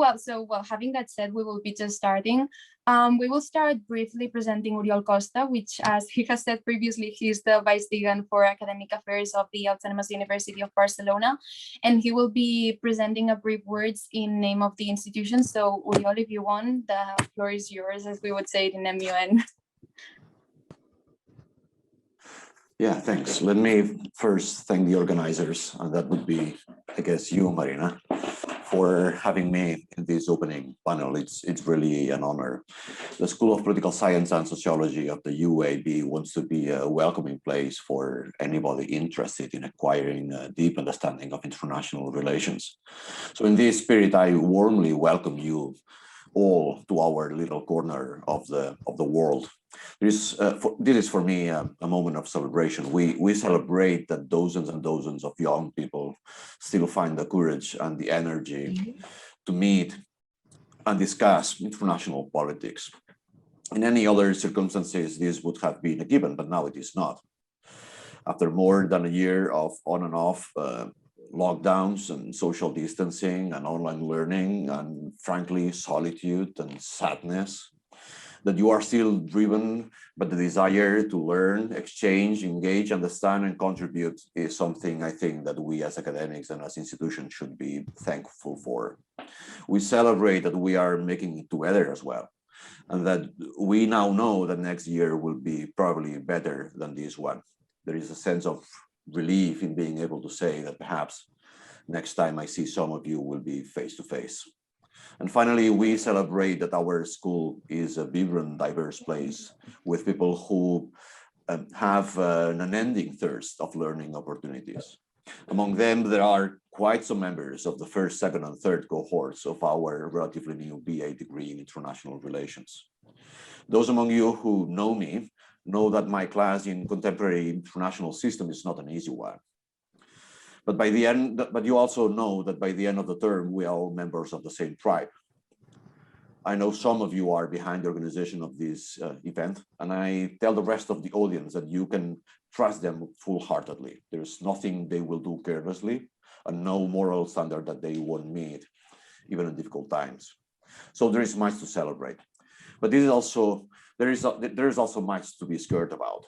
Having that said, we will be just starting. We will start briefly presenting Oriol Costa, which, as he has said previously, he's the Vice Dean for Academic Affairs of the Autonomous University of Barcelona, and he will be presenting a brief words in name of the institution. So, Oriol, if you want, the floor is yours, as we would say it in MUN. Yeah, thanks. Let me first thank the organizers, and that would be, I guess, you, Marina, for having me in this opening panel. It's really an honor. The School of Political Science and Sociology of the UAB wants to be a welcoming place for anybody interested in acquiring a deep understanding of international relations. So in this spirit, I warmly welcome you all to our little corner of the world. This is for me a moment of celebration. We celebrate that dozens and dozens of young people still find the courage and the energy to meet and discuss international politics. In any other circumstances, this would have been a given, but now it is not. After more than a year of on and off lockdowns and social distancing and online learning and frankly solitude and sadness, that you are still driven by the desire to learn, exchange, engage, understand, and contribute is something I think that we as academics and as institutions should be thankful for. We celebrate that we are making it together as well, and that we now know that next year will be probably better than this one. There is a sense of relief in being able to say that perhaps next time I see some of you will be face to face. And finally, we celebrate that our school is a vibrant, diverse place with people who have an unending thirst of learning opportunities. Among them, there are quite some members of the first, second, and third cohorts of our relatively new BA degree in international relations. Those among you who know me know that my class in contemporary international system is not an easy one. But you also know that by the end of the term, we are all members of the same tribe. I know some of you are behind the organization of this event, and I tell the rest of the audience that you can trust them full-heartedly. There's nothing they will do carelessly, and no moral standard that they won't meet, even in difficult times. So there is much to celebrate. But there is also much to be scared about.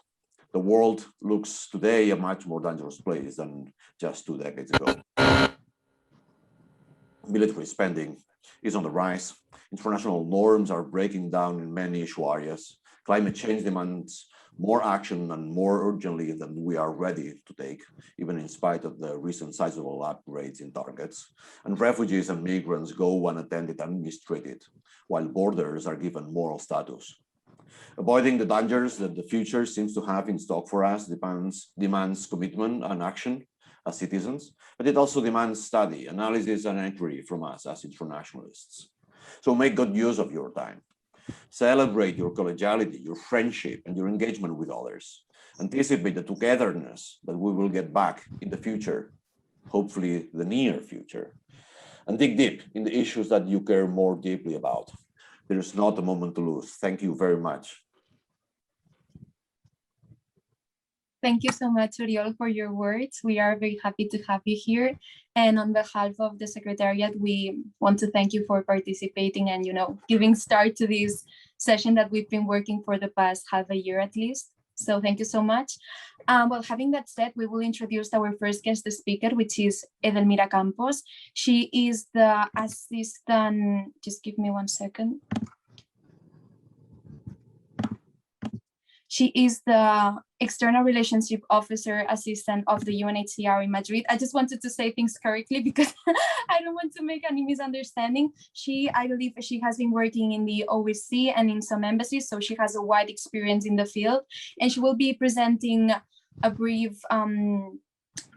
The world looks today a much more dangerous place than just 2 decades ago. Military spending is on the rise. International norms are breaking down in many issue areas. Climate change demands more action and more urgently than we are ready to take, even in spite of the recent sizable upgrades in targets. And refugees and migrants go unattended and mistreated, while borders are given moral status. Avoiding the dangers that the future seems to have in stock for us demands commitment and action as citizens, but it also demands study, analysis, and inquiry from us as internationalists. So make good use of your time. Celebrate your collegiality, your friendship, and your engagement with others. Anticipate the togetherness that we will get back in the future, hopefully the near future, and dig deep in the issues that you care more deeply about. There is not a moment to lose. Thank you very much. Thank you so much, Oriol, for your words. We are very happy to have you here. And on behalf of the Secretariat, we want to thank you for participating and, giving start to this session that we've been working for the past half a year at least. So thank you so much. Well, having that said, we will introduce our first guest speaker, which is Edelmira Campos. She is the assistant, just give me 1 second. She is the External Relationship Officer Assistant of the UNHCR in Madrid. I just wanted to say things correctly because I don't want to make any misunderstanding. I believe she has been working in the OSCE and in some embassies, so she has a wide experience in the field. And she will be presenting a brief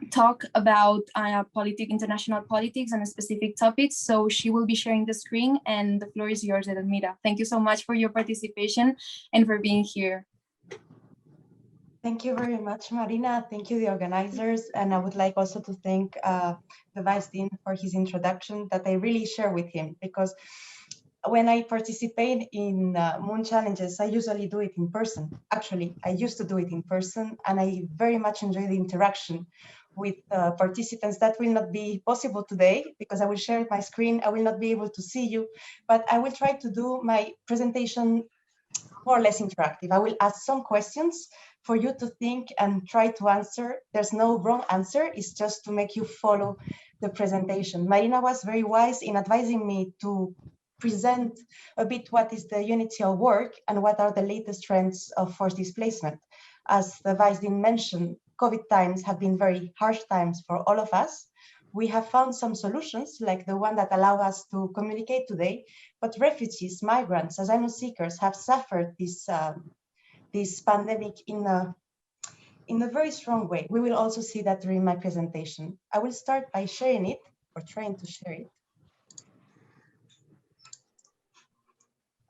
talk about international politics and specific topics. So she will be sharing the screen, and the floor is yours, Edelmira. Thank you so much for your participation and for being here. Thank you very much, Marina. Thank you, the organizers. And I would like also to thank the Vice Dean for his introduction that I really share with him, because when I participate in MUN challenges, I usually do it in person. Actually, I used to do it in person, and I very much enjoy the interaction with participants. That will not be possible today because I will share my screen. I will not be able to see you, but I will try to do my presentation more or less interactive. I will ask some questions for you to think and try to answer. There's no wrong answer. It's just to make you follow the presentation. Marina was very wise in advising me to present a bit what is the UNHCR work and what are the latest trends of forced displacement. As the Vice Dean mentioned, COVID times have been very harsh times for all of us. We have found some solutions like the one that allow us to communicate today, but refugees, migrants, asylum seekers have suffered this pandemic in a very strong way. We will also see that during my presentation. I will start by sharing it or trying to share it.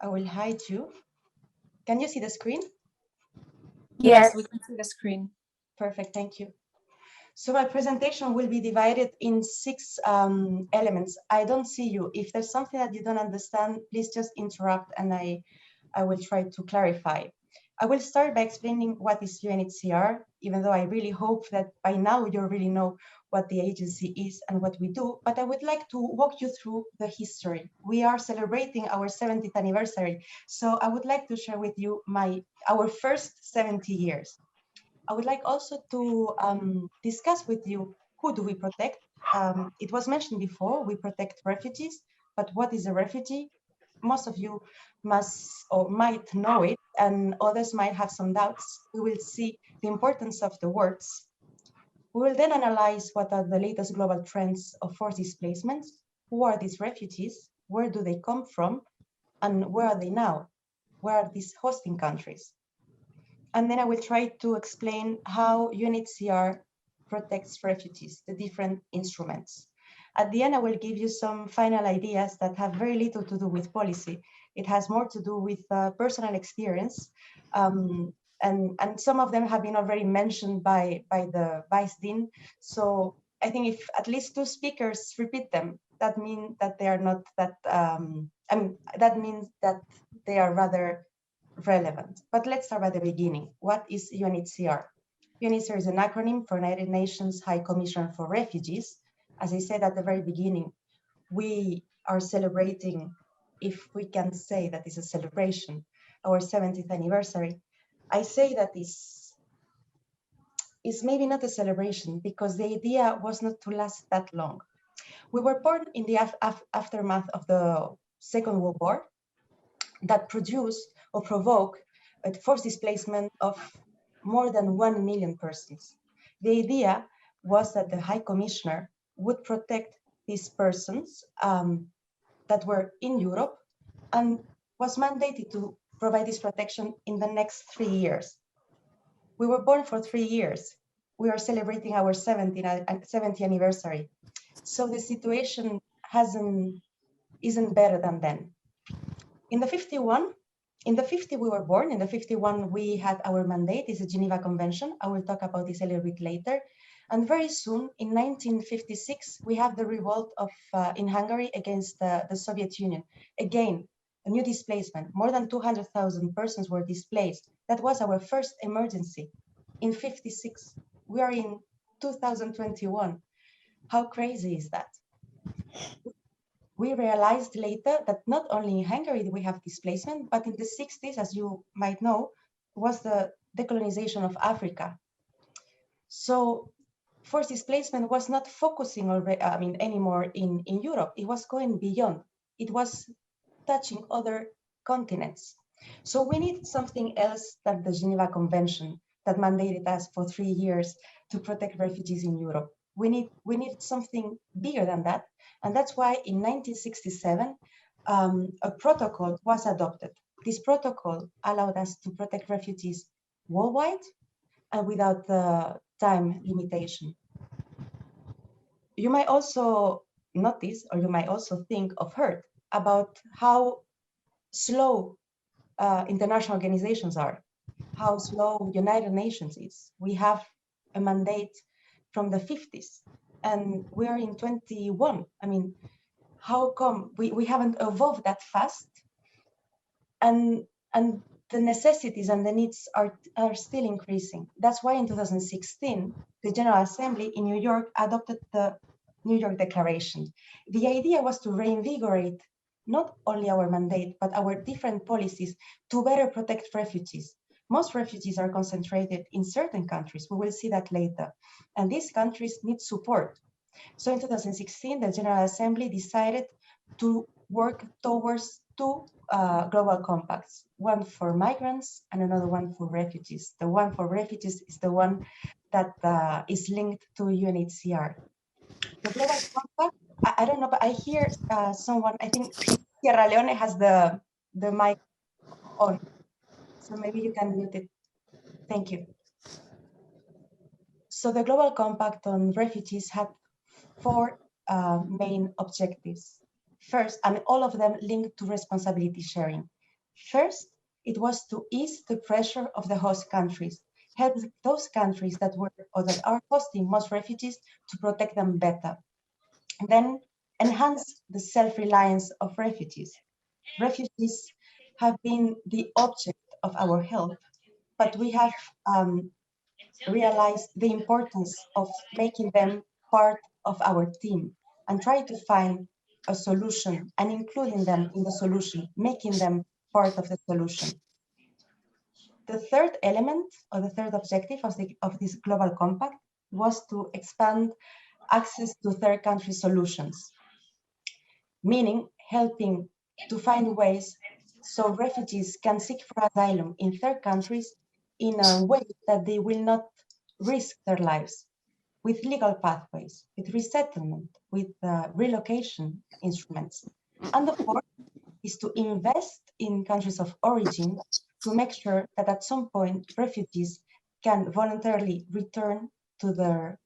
I will hide you. Can you see the screen? Yes, we can see the screen. Perfect, thank you. So my presentation will be divided in 6 elements. I don't see you. If there's something that you don't understand, please just interrupt and I will try to clarify. I will start by explaining what is UNHCR, even though I really hope that by now you really know what the agency is and what we do, but I would like to walk you through the history. We are celebrating our 70th anniversary, so I would like to share with you our first 70 years. I would like also to discuss with you who do we protect. It was mentioned before, we protect refugees, but what is a refugee? Most of you must or might know it, and others might have some doubts. We will see the importance of the words. We will then analyze what are the latest global trends of forced displacements. Who are these refugees? Where do they come from? And where are they now? Where are these hosting countries? And then I will try to explain how UNHCR protects refugees, the different instruments. At the end, I will give you some final ideas that have very little to do with policy. It has more to do with personal experience. And some of them have been already mentioned by the Vice Dean. So I think if at least 2 speakers repeat them, that means that they are not that, that means that they are rather relevant. But let's start by the beginning. What is UNHCR? UNHCR is an acronym for United Nations High Commission for Refugees. As I said at the very beginning, we are celebrating, if we can say that it's a celebration, our 70th anniversary. I say that is maybe not a celebration because the idea was not to last that long. We were born in the aftermath of the Second World War that produced or provoked a forced displacement of more than 1 million persons. The idea was that the High Commissioner would protect these persons that were in Europe and was mandated to provide this protection in the next 3 years. We were born for 3 years. We are celebrating our 70th anniversary. So the situation isn't better than then. In the 50 we were born. In the 51 we had our mandate. It's a Geneva Convention. I will talk about this a little bit later. And very soon, in 1956, we have the revolt in Hungary against the Soviet Union. Again, a new displacement. More than 200,000 persons were displaced. That was our first emergency in 56. We are in 2021. How crazy is that? We realized later that not only in Hungary do we have displacement, but in the 60s, as you might know, was the decolonization of Africa. So forced displacement was not focusing anymore in Europe. It was going beyond. It was touching other continents. So we need something else than the Geneva Convention that mandated us for 3 years to protect refugees in Europe. We need something bigger than that. And that's why in 1967, a protocol was adopted. This protocol allowed us to protect refugees worldwide and without the time limitation. You might also notice, or you might also think or heard about how slow international organizations are, how slow United Nations is. We have a mandate from the 50s and we are in 21. I mean, how come we haven't evolved that fast? And the necessities and the needs are still increasing. That's why in 2016, the General Assembly in New York adopted the New York Declaration. The idea was to reinvigorate not only our mandate, but our different policies to better protect refugees. Most refugees are concentrated in certain countries. We will see that later. And these countries need support. So in 2016, the General Assembly decided to work towards two global compacts, one for migrants and another one for refugees. The one for refugees is the one that is linked to UNHCR. The global compact, I don't know, but I hear someone, I think Sierra Leone has the mic on. So maybe you can mute it. Thank you. So the Global Compact on Refugees had four main objectives. First, and all of them linked to responsibility sharing. First, it was to ease the pressure of the host countries, help those countries that were or that are hosting most refugees to protect them better. And then enhance the self-reliance of refugees. Refugees have been the object of our help, but we have realized the importance of making them part of our team and try to find a solution and including them in the solution, making them part of the solution. The third element or the third objective of this global compact was to expand access to third country solutions, meaning helping to find ways so refugees can seek for asylum in third countries in a way that they will not risk their lives, with legal pathways, with resettlement, with relocation instruments. And the fourth is to invest in countries of origin to make sure that at some point refugees can voluntarily return to their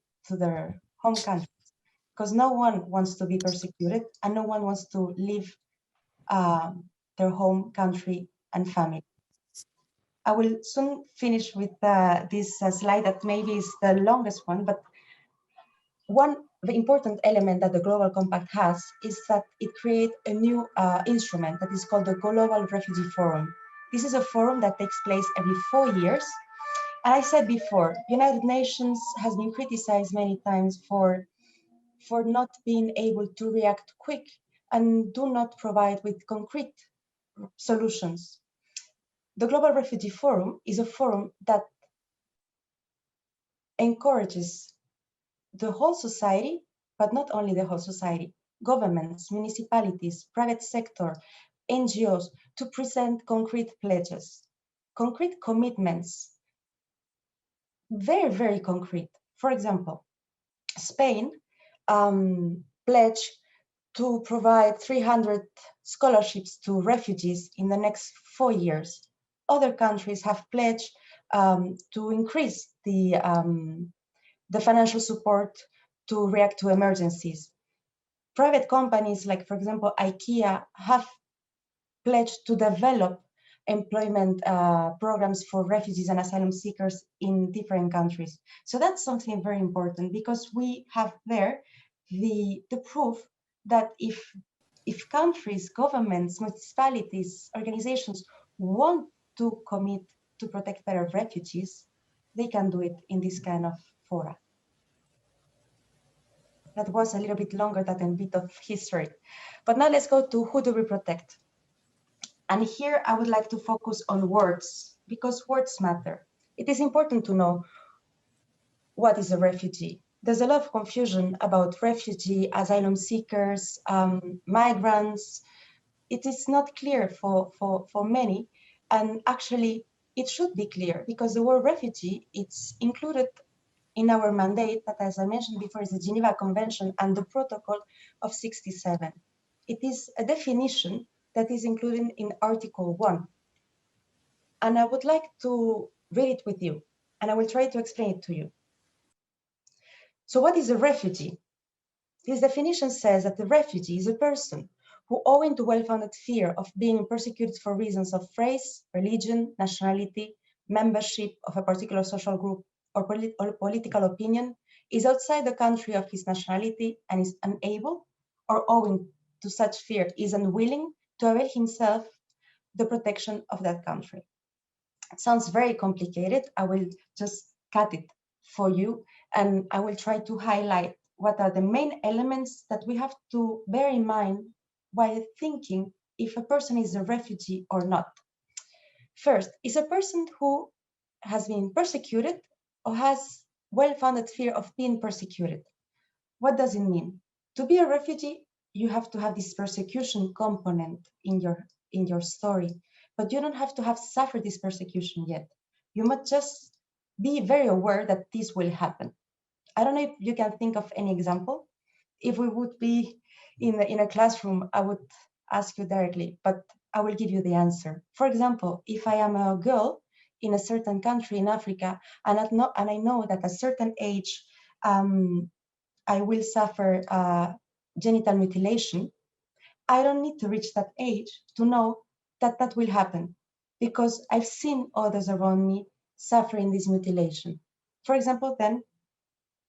home countries, because no one wants to be persecuted and no one wants to leave their home country and family. I will soon finish with this slide that maybe is the longest one, but one important element that the Global Compact has is that it creates a new instrument that is called the Global Refugee Forum. This is a forum that takes place every 4 years. And I said before, United Nations has been criticized many times for not being able to react quick and do not provide with concrete solutions. The Global Refugee Forum is a forum that encourages the whole society, but not only the whole society, governments, municipalities, private sector, NGOs, to present concrete pledges, concrete commitments, very, very concrete. For example, Spain pledged to provide 300 scholarships to refugees in the next 4 years. Other countries have pledged to increase the financial support to react to emergencies. Private companies like, for example, IKEA have pledged to develop employment programs for refugees and asylum seekers in different countries. So that's something very important, because we have there the proof that if countries, governments, municipalities, organizations want to commit to protect better refugees, they can do it in this kind of fora. That was a little bit longer than a bit of history. But now let's go to who do we protect? And here I would like to focus on words, because words matter. It is important to know what is a refugee. There's a lot of confusion about refugee, asylum seekers, migrants. It is not clear for many, and actually it should be clear, because the word refugee, it's included in our mandate that, as I mentioned before, is the Geneva Convention and the Protocol of 67. It is a definition that is included in Article 1. And I would like to read it with you, and I will try to explain it to you. So what is a refugee? This definition says that the refugee is a person who, owing to well-founded fear of being persecuted for reasons of race, religion, nationality, membership of a particular social group, or political opinion, is outside the country of his nationality and is unable, or owing to such fear, is unwilling to avail himself the protection of that country. It sounds very complicated. I will just cut it for you, and I will try to highlight what are the main elements that we have to bear in mind while thinking if a person is a refugee or not. First, is a person who has been persecuted or has well-founded fear of being persecuted. What does it mean? To be a refugee, you have to have this persecution component in your story, but you don't have to have suffered this persecution yet. You must just be very aware that this will happen. I don't know if you can think of any example. If we would be in a classroom, I would ask you directly, but I will give you the answer. For example, if I am a girl in a certain country in Africa, and I know that at a certain age, I will suffer genital mutilation, I don't need to reach that age to know that that will happen, because I've seen others around me suffering this mutilation. For example, then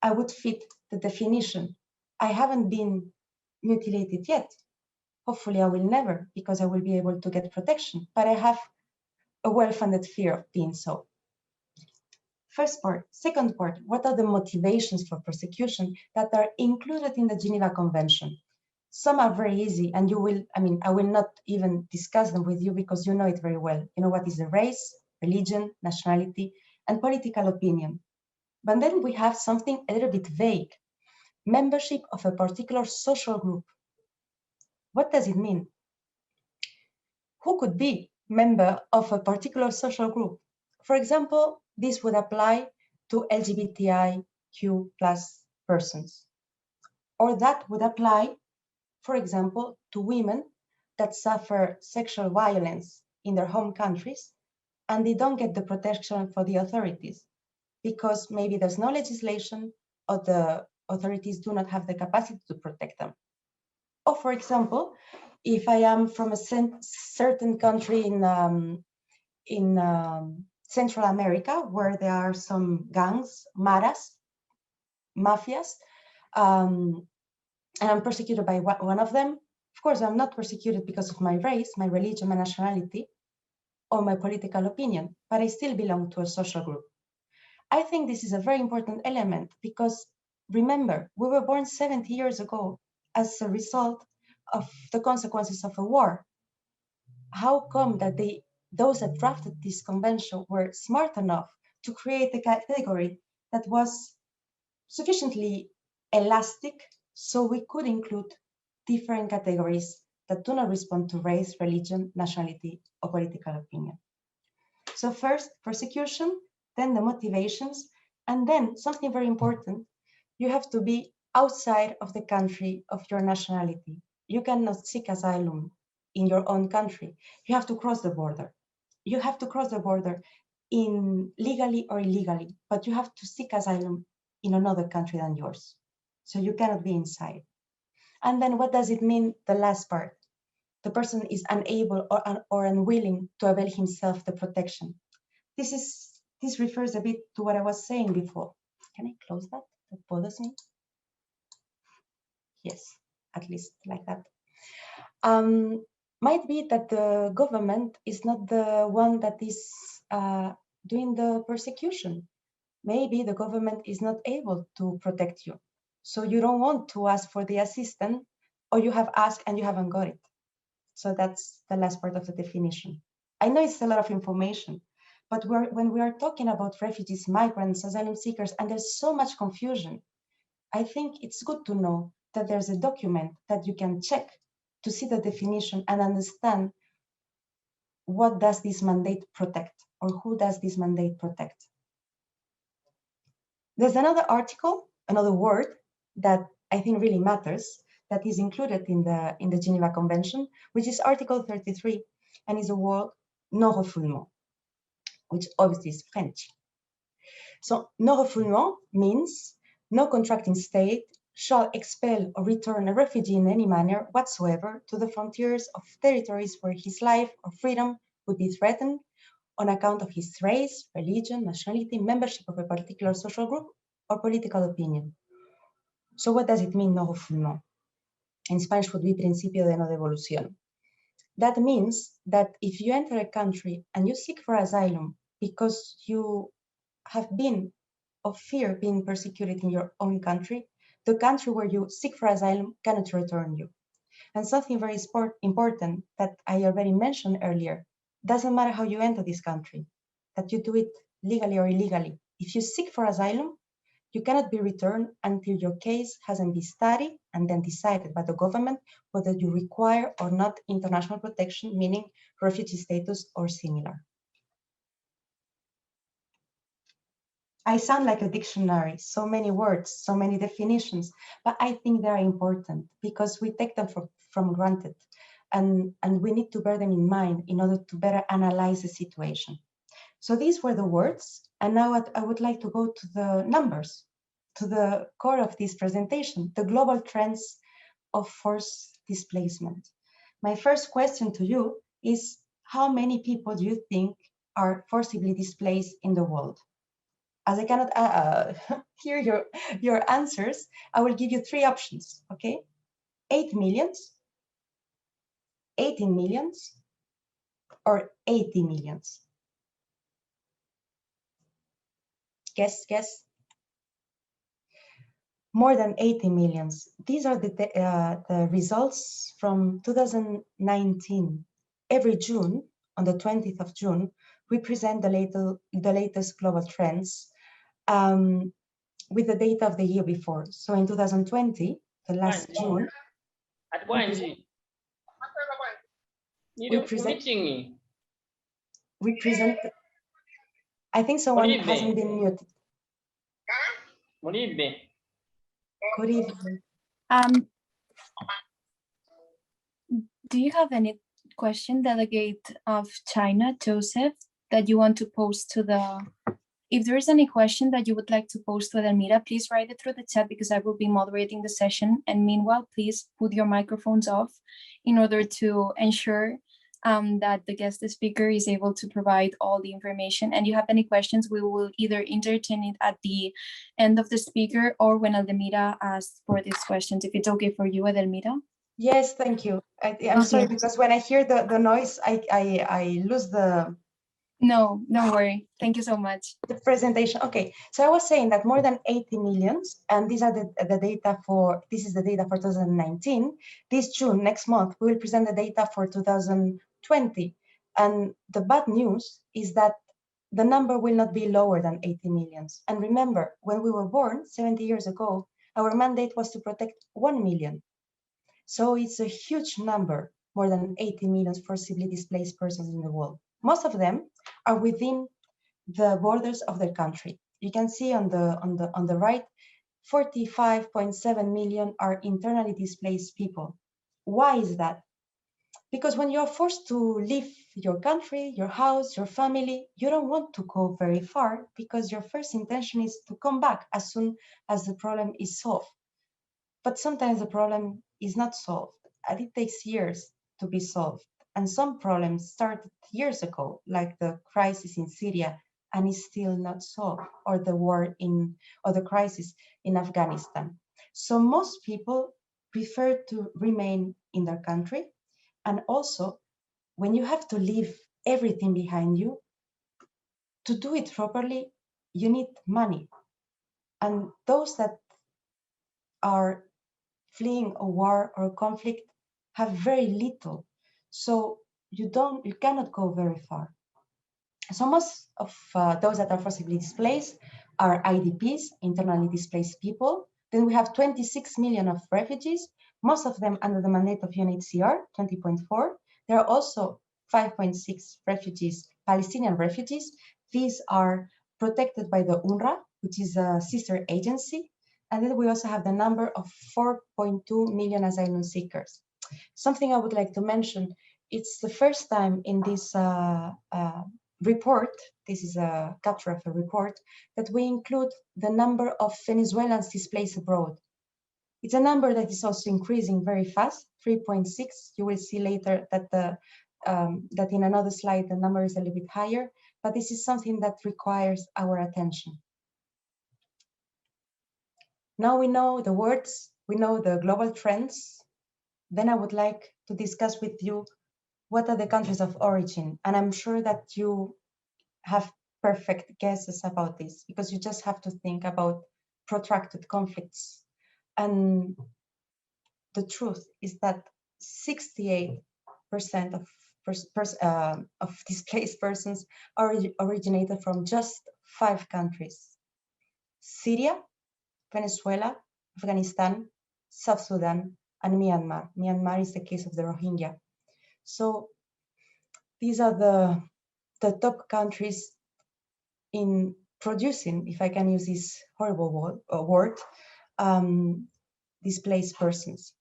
I would fit the definition. I haven't been mutilated yet. Hopefully I will never, because I will be able to get protection, but I have a well-founded fear of being so. First part. Second part, what are the motivations for persecution that are included in the Geneva Convention? Some are very easy, and I will not even discuss them with you because you know it very well. You know what is a race, religion, nationality, and political opinion. But then we have something a little bit vague. Membership of a particular social group. What does it mean? Who could be member of a particular social group? For example, this would apply to LGBTIQ+ persons. Or that would apply, for example, to women that suffer sexual violence in their home countries and they don't get the protection for the authorities because maybe there's no legislation or the authorities do not have the capacity to protect them. Or for example, if I am from a certain country in Central America where there are some gangs, maras, mafias, and I'm persecuted by one of them, of course, I'm not persecuted because of my race, my religion, my nationality, or my political opinion, but I still belong to a social group. I think this is a very important element because remember, we were born 70 years ago as a result of the consequences of a war. How come that those that drafted this convention were smart enough to create a category that was sufficiently elastic so we could include different categories that do not respond to race, religion, nationality, or political opinion? So first, persecution, then the motivations, and then something very important, you have to be outside of the country of your nationality. You cannot seek asylum in your own country. You have to cross the border. You have to cross the border legally or illegally, but you have to seek asylum in another country than yours. So you cannot be inside. And then what does it mean, the last part? The person is unable or unwilling to avail himself the protection. This refers a bit to what I was saying before. Can I close that? That bothers me. Yes, at least like that. Might be that the government is not the one that is doing the persecution. Maybe the government is not able to protect you. So you don't want to ask for the assistance, or you have asked and you haven't got it. So that's the last part of the definition. I know it's a lot of information, but when we are talking about refugees, migrants, asylum seekers, and there's so much confusion, I think it's good to know that there's a document that you can check to see the definition and understand what does this mandate protect, or who does this mandate protect. There's another article, another word that I think really matters, that is included in the Geneva Convention, which is Article 33, and is a word non-refoulement, which obviously is French. So non-refoulement means no contracting state shall expel or return a refugee in any manner whatsoever to the frontiers of territories where his life or freedom would be threatened on account of his race, religion, nationality, membership of a particular social group, or political opinion. So what does it mean, non-refoulement? In Spanish would be principio de no devolución. That means that if you enter a country and you seek for asylum because you have been of fear being persecuted in your own country, the country where you seek for asylum cannot return you. And something very important that I already mentioned earlier, doesn't matter how you enter this country, that you do it legally or illegally. If you seek for asylum, you cannot be returned until your case hasn't been studied and then decided by the government whether you require or not international protection, meaning refugee status or similar. I sound like a dictionary, so many words, so many definitions, but I think they're important because we take them from granted, and we need to bear them in mind in order to better analyze the situation. So these were the words, and now I would like to go to the numbers, to the core of this presentation, the global trends of forced displacement. My first question to you is, how many people do you think are forcibly displaced in the world? As I cannot hear your answers, I will give you three options, okay? 8 millions, 18 millions, or 80 millions. Guess. More than 80 millions. These are the results from 2019. Every June, on the 20th of June, we present the latest global trends with the data of the year before. So in 2020, the last June, we present. I think someone hasn't been muted. Good evening. Do you have any question, Delegate of China, Joseph, that you want to post to the... If there is any question that you would like to post to Edelmira, please write it through the chat because I will be moderating the session. And meanwhile, please put your microphones off in order to ensure that the guest speaker is able to provide all the information. And you have any questions, we will either entertain it at the end of the speaker or when Edelmira asks for these questions, if it's okay for you, Edelmira. Yes, thank you. I'm sorry, because when I hear the noise, I lose the... No, don't worry. Thank you so much. The presentation. Okay, so I was saying that more than 80 millions, and these are the data for, this is the data for 2019. This June, next month, we will present the data for 2020. And the bad news is that the number will not be lower than 80 millions. And remember, when we were born 70 years ago, our mandate was to protect 1 million. So it's a huge number, more than 80 million forcibly displaced persons in the world. Most of them are within the borders of their country. You can see on the right, 45.7 million are internally displaced people. Why is that? Because when you're forced to leave your country, your house, your family, you don't want to go very far because your first intention is to come back as soon as the problem is solved. But sometimes the problem is not solved, and it takes years to be solved. And some problems started years ago, like the crisis in Syria, and is still not solved, or the war or the crisis in Afghanistan. So most people prefer to remain in their country. And also, when you have to leave everything behind you, to do it properly, you need money. And those that are fleeing a war or a conflict have very little. So you cannot go very far. So most of those that are forcibly displaced are IDPs, internally displaced people. Then we have 26 million of refugees, most of them under the mandate of UNHCR, 20.4. There are also 5.6 refugees, Palestinian refugees. These are protected by the UNRWA, which is a sister agency. And then we also have the number of 4.2 million asylum seekers. Something I would like to mention, it's the first time in this report, this is a capture of a report, that we include the number of Venezuelans displaced abroad. It's a number that is also increasing very fast, 3.6. You will see later that that in another slide the number is a little bit higher, but this is something that requires our attention. Now we know the words, we know the global trends. Then I would like to discuss with you what are the countries of origin. And I'm sure that you have perfect guesses about this, because you just have to think about protracted conflicts. And the truth is that 68% of displaced persons are originated from just 5 countries: Syria, Venezuela, Afghanistan, South Sudan, and Myanmar. Myanmar is the case of the Rohingya. So these are the top countries in producing, if I can use this horrible word, displaced persons.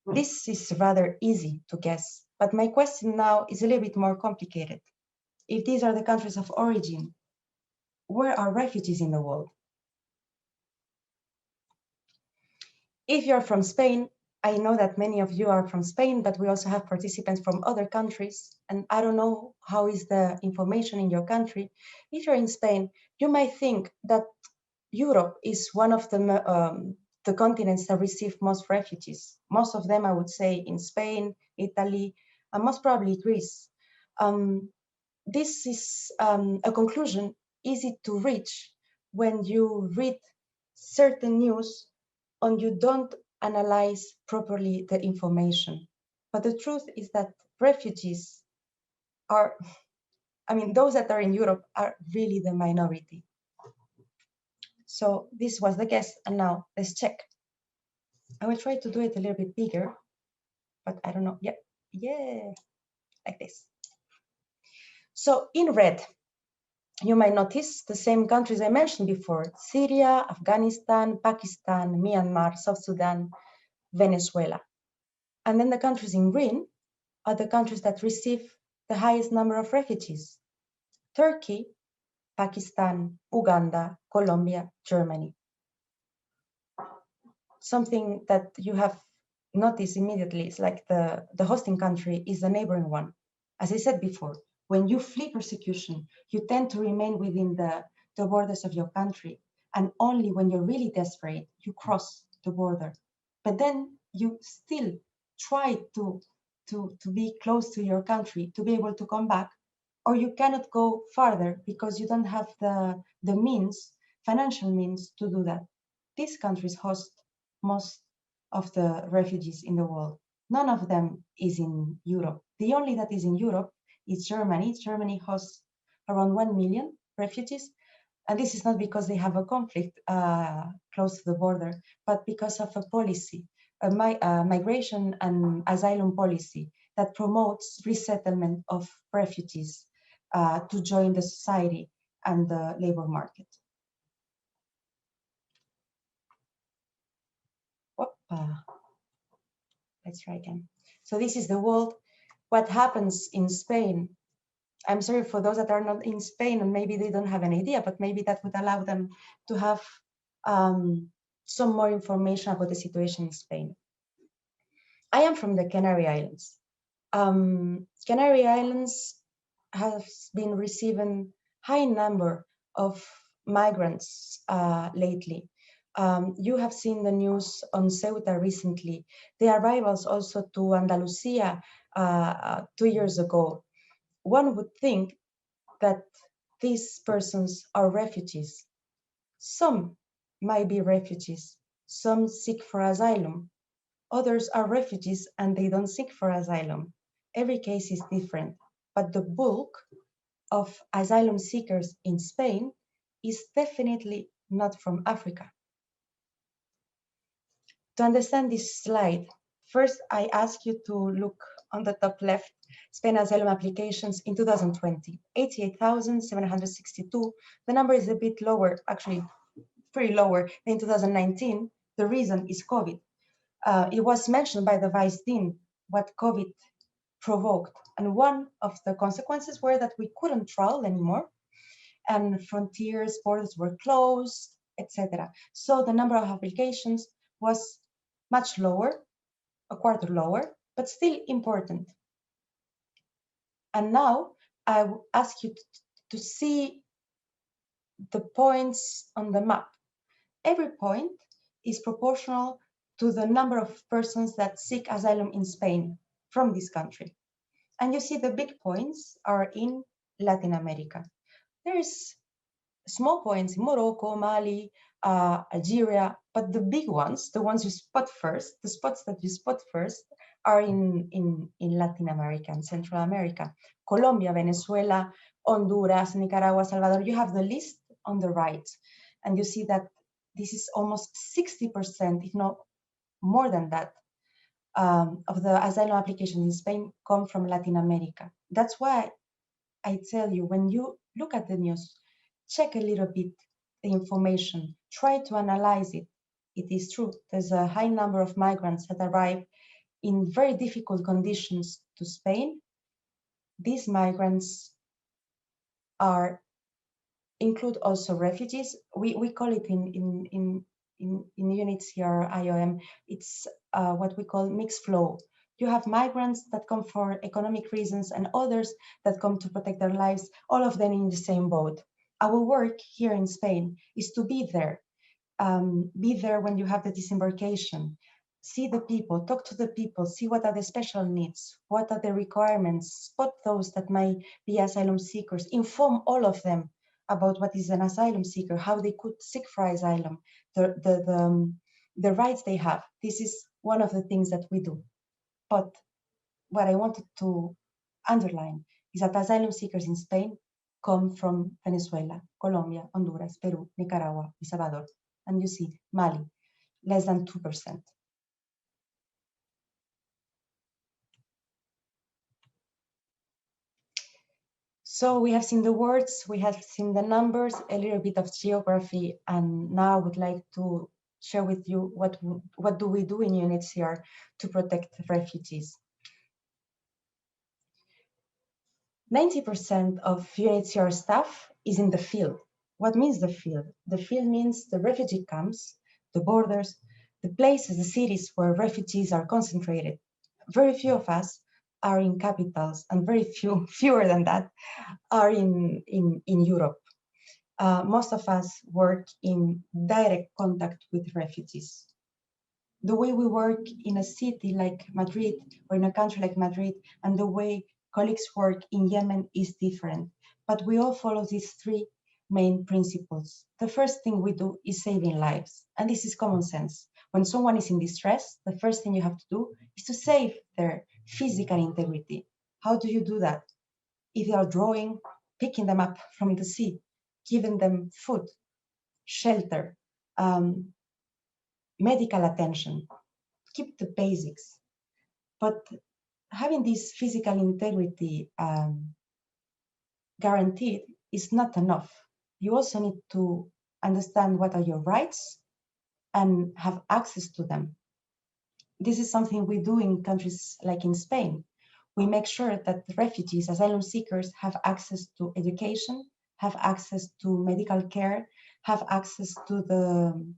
This is rather easy to guess, but my question now is a little bit more complicated. If these are the countries of origin, where are refugees in the world? If you're from Spain, I know that many of you are from Spain, but we also have participants from other countries. And I don't know how is the information in your country. If you're in Spain, you might think that Europe is one of the continents that receive most refugees. Most of them, I would say, in Spain, Italy, and most probably Greece. This is a conclusion easy to reach when you read certain news and you don't analyze properly the information. But the truth is that refugees are, those that are in Europe are really the minority. So this was the guess, and now let's check. I will try to do it a little bit bigger, but I don't know. Yeah, like this. So in red, you might notice the same countries I mentioned before: Syria, Afghanistan, Pakistan, Myanmar, South Sudan, Venezuela. And then the countries in green are the countries that receive the highest number of refugees: Turkey, Pakistan, Uganda, Colombia, Germany. Something that you have noticed immediately is like the hosting country is the neighboring one. As I said before, when you flee persecution, you tend to remain within the borders of your country. And only when you're really desperate, you cross the border. But then you still try to be close to your country, to be able to come back, or you cannot go farther because you don't have the means, financial means, to do that. These countries host most of the refugees in the world. None of them is in Europe. The only that is in Europe is Germany. Germany hosts around 1 million refugees. And this is not because they have a conflict close to the border, but because of a policy, a migration and asylum policy that promotes resettlement of refugees to join the society and the labor market. Let's try again. So this is the world. What happens in Spain? I'm sorry for those that are not in Spain and maybe they don't have an idea, but maybe that would allow them to have some more information about the situation in Spain. I am from the Canary Islands. Canary Islands has been receiving high number of migrants lately. You have seen the news on Ceuta recently. The arrivals also to Andalusia 2 years ago. One would think that these persons are refugees. Some might be refugees. Some seek for asylum. Others are refugees and they don't seek for asylum. Every case is different, but the bulk of asylum seekers in Spain is definitely not from Africa. To understand this slide, first I ask you to look on the top left, Spain asylum applications in 2020, 88,762. The number is a bit lower, actually pretty lower than 2019. The reason is COVID. It was mentioned by the Vice Dean what COVID provoked. And one of the consequences were that we couldn't travel anymore and frontiers, borders were closed, etc. So the number of applications was much lower, a quarter lower, but still important. And now I will ask you to see the points on the map. Every point is proportional to the number of persons that seek asylum in Spain from this country. And you see the big points are in Latin America. There's small points in Morocco, Mali, Algeria, but the big ones, the ones you spot first, the spots that you spot first are in Latin America and Central America. Colombia, Venezuela, Honduras, Nicaragua, Salvador, you have the list on the right. And you see that this is almost 60%, if not more than that, of the asylum applications in Spain come from Latin America. That's why I tell you, when you look at the news, check a little bit the information, try to analyze it. It is true, there's a high number of migrants that arrive in very difficult conditions to Spain. These migrants include also refugees. We call it in UNHCR IOM, it's what we call mixed flow. You have migrants that come for economic reasons and others that come to protect their lives, all of them in the same boat. Our work here in Spain is to be there when you have the disembarkation, see the people, talk to the people, see what are the special needs, what are the requirements, spot those that might be asylum seekers, inform all of them about what is an asylum seeker, how they could seek for asylum, the rights they have. This is one of the things that we do. But what I wanted to underline is that asylum seekers in Spain come from Venezuela, Colombia, Honduras, Peru, Nicaragua, El Salvador. And you see Mali, less than 2%. So we have seen the words, we have seen the numbers, a little bit of geography, and now I would like to share with you what do we do in UNHCR to protect refugees. 90% of UNHCR staff is in the field. What means the field? The field means the refugee camps, the borders, the places, the cities where refugees are concentrated. Very few of us are in capitals, and very fewer than that are in Europe. Most of us work in direct contact with refugees. The way we work in a city like Madrid or in a country like Madrid and the way colleagues work in Yemen is different, but we all follow these three main principles. The first thing we do is saving lives, and this is common sense. When someone is in distress, the first thing you have to do is to save their physical integrity. How do you do that? If they are drowning, picking them up from the sea, giving them food, shelter, medical attention, keep the basics. But having this physical integrity guaranteed is not enough. You also need to understand what are your rights and have access to them. This is something we do in countries like in Spain. We make sure that refugees, asylum seekers have access to education, have access to medical care, have access to the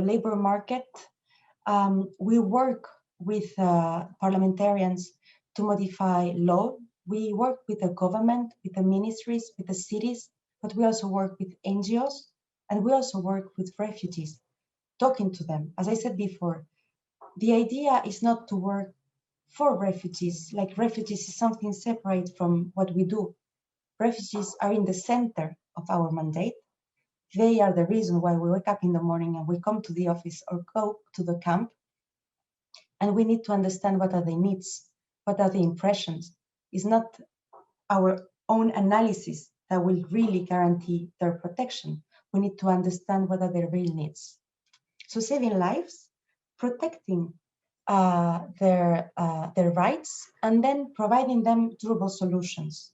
labor market. We work with parliamentarians to modify law. We work with the government, with the ministries, with the cities, but we also work with NGOs, and we also work with refugees, talking to them. As I said before, the idea is not to work for refugees, like refugees is something separate from what we do. Refugees are in the center of our mandate. They are the reason why we wake up in the morning and we come to the office or go to the camp. And we need to understand what are the needs, what are the impressions. It's not our own analysis that will really guarantee their protection. We need to understand what are their real needs. So saving lives, protecting their rights, and then providing them durable solutions.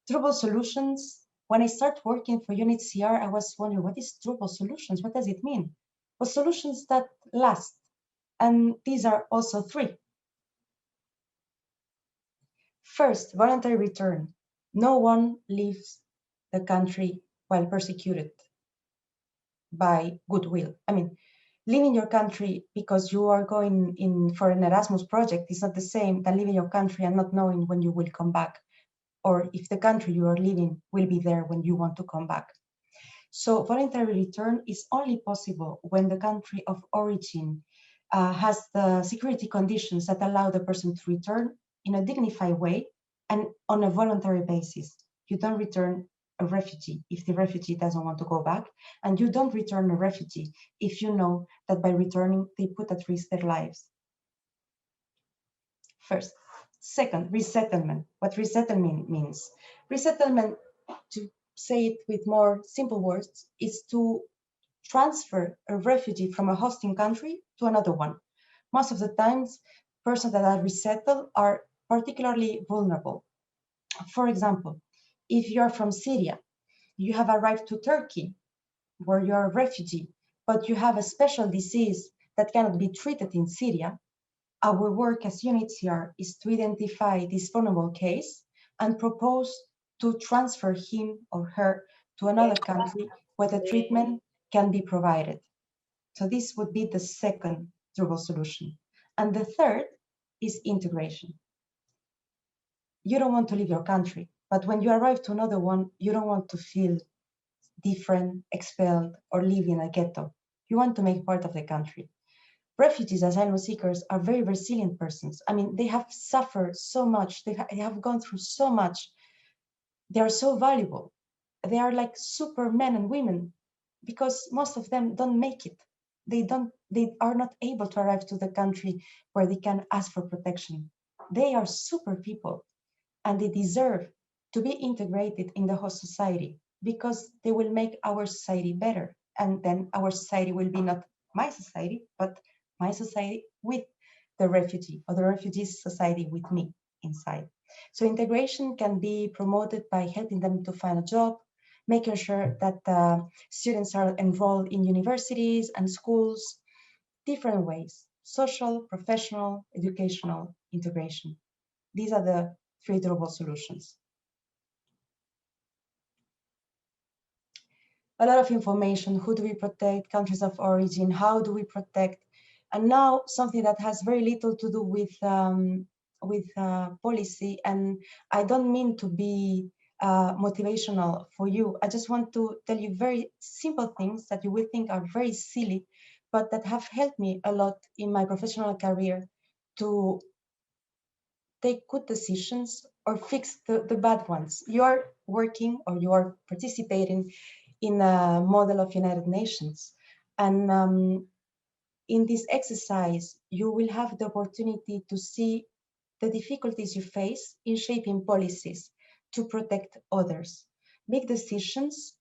Durable solutions, when I start working for UNHCR, I was wondering, what is durable solutions? What does it mean? Well, solutions that last. And these are also three. First, voluntary return. No one leaves the country while persecuted by goodwill. I mean, leaving your country because you are going in for an Erasmus project is not the same than leaving your country and not knowing when you will come back, or if the country you are leaving will be there when you want to come back. So voluntary return is only possible when the country of origin has the security conditions that allow the person to return in a dignified way and on a voluntary basis. you don't return a refugee if the refugee doesn't want to go back, and you don't return a refugee if you know that by returning they put at risk their lives. First. Second, resettlement. What resettlement means? Resettlement, to say it with more simple words, is to transfer a refugee from a hosting country to another one. Most of the times, persons that are resettled are particularly vulnerable. For example, if you're from Syria, you have arrived to Turkey, where you're a refugee, but you have a special disease that cannot be treated in Syria, our work as UNHCR is to identify this vulnerable case and propose to transfer him or her to another country where the treatment can be provided. So this would be the second durable solution. And the third is integration. You don't want to leave your country, but when you arrive to another one, you don't want to feel different, expelled, or live in a ghetto. You want to make part of the country. Refugees, asylum seekers are very resilient persons. I mean, they have suffered so much. They have gone through so much. They are so valuable. They are like super men and women because most of them don't make it. They are not able to arrive to the country where they can ask for protection. They are super people and they deserve to be integrated in the host society because they will make our society better. And then our society will be not my society, but my society with the refugee, or the refugees society with me inside. So integration can be promoted by helping them to find a job, making sure that students are enrolled in universities and schools, different ways: social, professional, educational integration. These are the three durable solutions. A lot of information: who do we protect, countries of origin, how do we protect, and now something that has very little to do with policy. And I don't mean to be motivational for you. I just want to tell you very simple things that you will think are very silly, but that have helped me a lot in my professional career to take good decisions or fix the bad ones. You are working or you are participating in a model of United Nations. And in this exercise, you will have the opportunity to see the difficulties you face in shaping policies to protect others. Big decisions,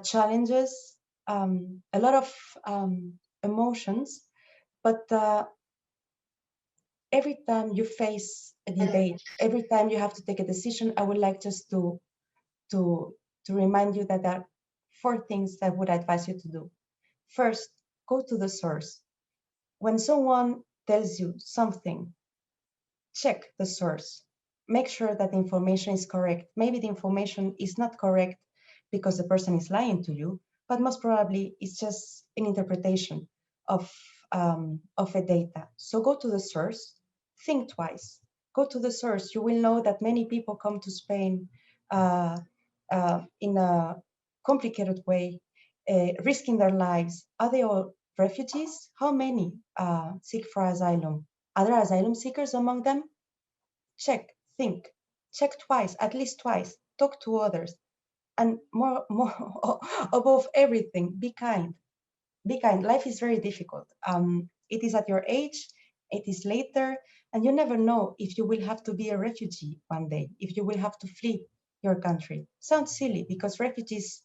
challenges, a lot of emotions, but every time you face a debate, every time you have to take a decision, I would like just to remind you that there are 4 things that I would advise you to do. First, go to the source. When someone tells you something, check the source. Make sure that the information is correct. Maybe the information is not correct because the person is lying to you, but most probably it's just an interpretation of a data. So go to the source, think twice. Go to the source. You will know that many people come to Spain in a complicated way, risking their lives. Are they all refugees? How many seek for asylum? Are there asylum seekers among them? Check, think, check twice, at least twice, talk to others. And more above everything, be kind. Be kind. Life is very difficult. It is at your age, it is later, and you never know if you will have to be a refugee one day, if you will have to flee your country. Sounds silly because refugees,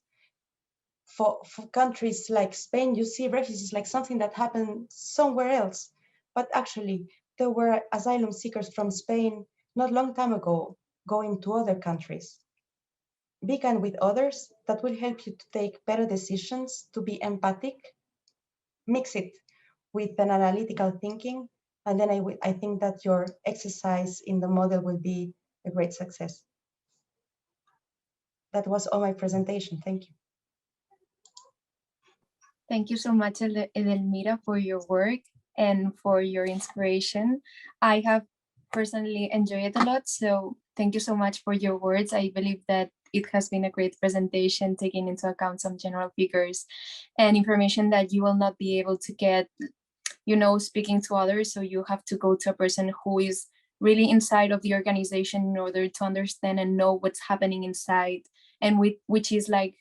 for countries like Spain, you see refugees like something that happened somewhere else. But actually, there were asylum seekers from Spain not long time ago going to other countries. Be kind with others. That will help you to take better decisions, to be empathic, mix it with an analytical thinking, and then I think that your exercise in the model will be a great success. That was all my presentation. Thank you. Thank you so much, Edelmira, for your work and for your inspiration. I have personally enjoyed it a lot, so thank you so much for your words. I believe that it has been a great presentation, taking into account some general figures and information that you will not be able to get, speaking to others. So you have to go to a person who is really inside of the organization in order to understand and know what's happening inside, and which is like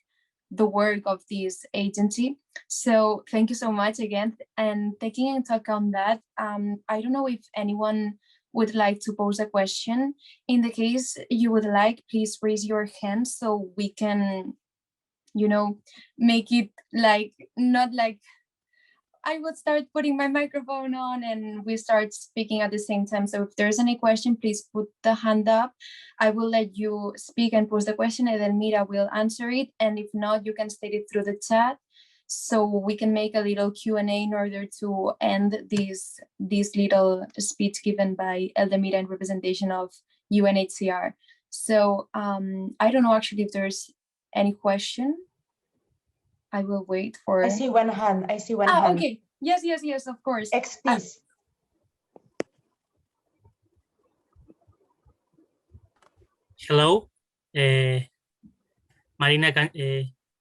the work of this agency. So thank you so much again. And taking into account that, I don't know if anyone would like to pose a question. In the case you would like, please raise your hand so we can, you know, make it like, not like I would start putting my microphone on and we start speaking at the same time. So if there's any question, please put the hand up. I will let you speak and pose the question, and then Mira will answer it. And if not, you can state it through the chat, so we can make a little Q&A in order to end this little speech given by Eldemira in representation of UNHCR. So I don't know actually if there's any question. I will wait for. I see one hand. I see one hand. Okay. Yes, of course. Please. Hello, Marina.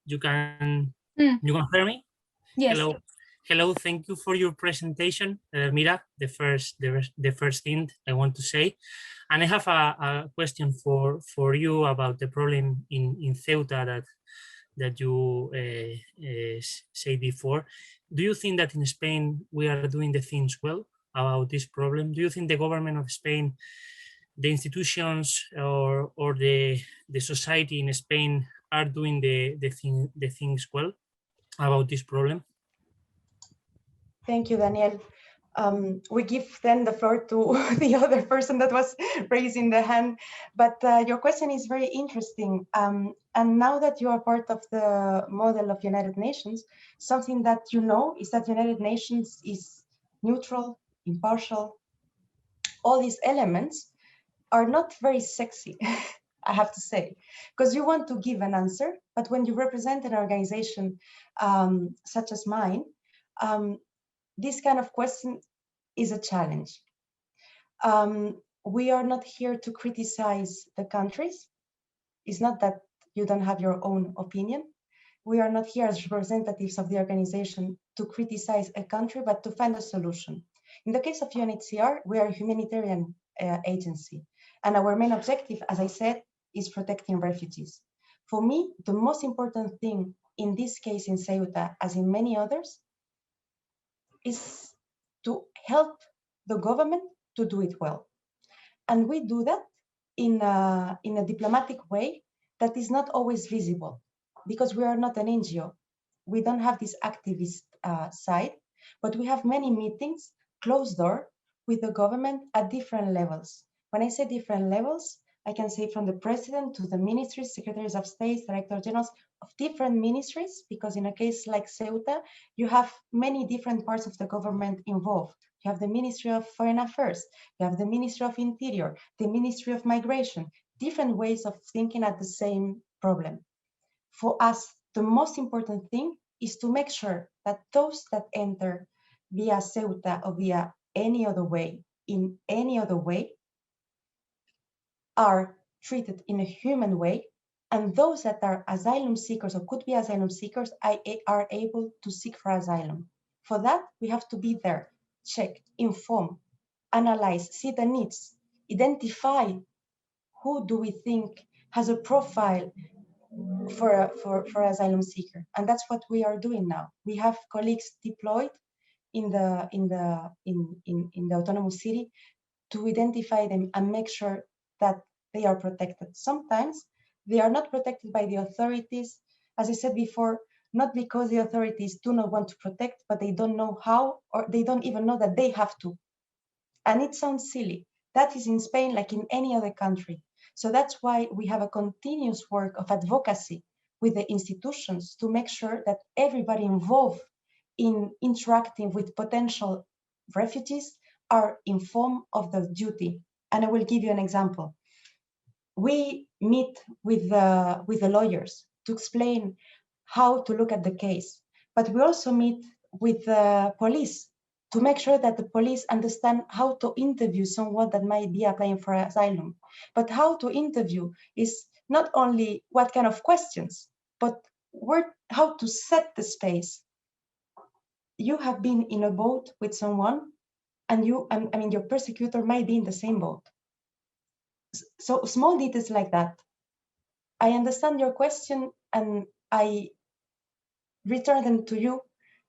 You can hear me? Yes. Hello. Thank you for your presentation, Mira. The first thing I want to say, and I have a question for you about the problem in Ceuta that you said before. Do you think that in Spain we are doing the things well about this problem? Do you think the government of Spain, the institutions or the society in Spain are doing the things well about this problem? Thank you, Daniel. We give then the floor to the other person that was raising the hand, but your question is very interesting. And now that you are part of the model of United Nations, something that you know is that United Nations is neutral, impartial. All these elements are not very sexy, I have to say, because you want to give an answer, but when you represent an organization such as mine, this kind of question is a challenge. We are not here to criticize the countries. It's not that you don't have your own opinion. We are not here as representatives of the organization to criticize a country, but to find a solution. In the case of UNHCR, we are a humanitarian agency, and our main objective, as I said, is protecting refugees. For me, the most important thing in this case in Ceuta, as in many others, is to help the government to do it well. And we do that in a diplomatic way that is not always visible, because we are not an NGO. We don't have this activist side, but we have many meetings, closed door, with the government at different levels. When I say different levels, I can say from the president to the ministries, secretaries of state, director generals of different ministries, because in a case like Ceuta, you have many different parts of the government involved. You have the Ministry of Foreign Affairs, you have the Ministry of Interior, the Ministry of Migration, different ways of thinking at the same problem. For us, the most important thing is to make sure that those that enter via Ceuta or via any other way, in any other way, are treated in a human way, and those that are asylum seekers or could be asylum seekers are able to seek for asylum. For that, we have to be there, check, inform, analyze, see the needs, identify who do we think has a profile for asylum seeker, and that's what we are doing now. We have colleagues deployed in the autonomous city to identify them and make sure that they are protected. Sometimes they are not protected by the authorities, as I said before, not because the authorities do not want to protect, but they don't know how, or they don't even know that they have to. And it sounds silly. That is in Spain like in any other country. So that's why we have a continuous work of advocacy with the institutions to make sure that everybody involved in interacting with potential refugees are informed of the duty. And I will give you an example. We meet with the lawyers to explain how to look at the case, but we also meet with the police to make sure that the police understand how to interview someone that might be applying for asylum. But how to interview is not only what kind of questions, but how to set the space. You have been in a boat with someone and your persecutor might be in the same boat. So small details like that. I understand your question and I return them to you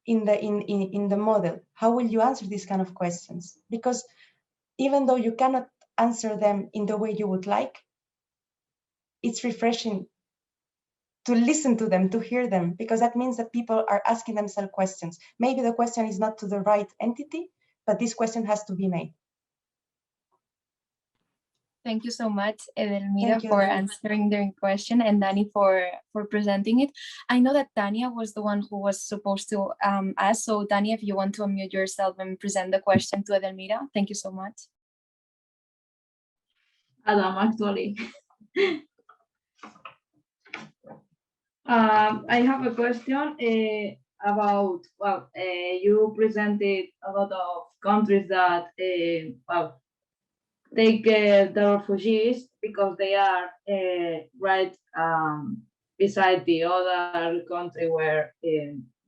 in the model. How will you answer these kind of questions? Because even though you cannot answer them in the way you would like, it's refreshing to listen to them, to hear them, because that means that people are asking themselves questions. Maybe the question is not to the right entity, but this question has to be made. Thank you so much, Edelmira, You, for Dani. answering the question, and Dani for presenting it. I know that Tania was the one who was supposed to ask. So Tania, if you want to unmute yourself and present the question to Edelmira, thank you so much. Adam, actually. I have a question about, well, you presented a lot of countries that, well, take the refugees because they are right beside the other country where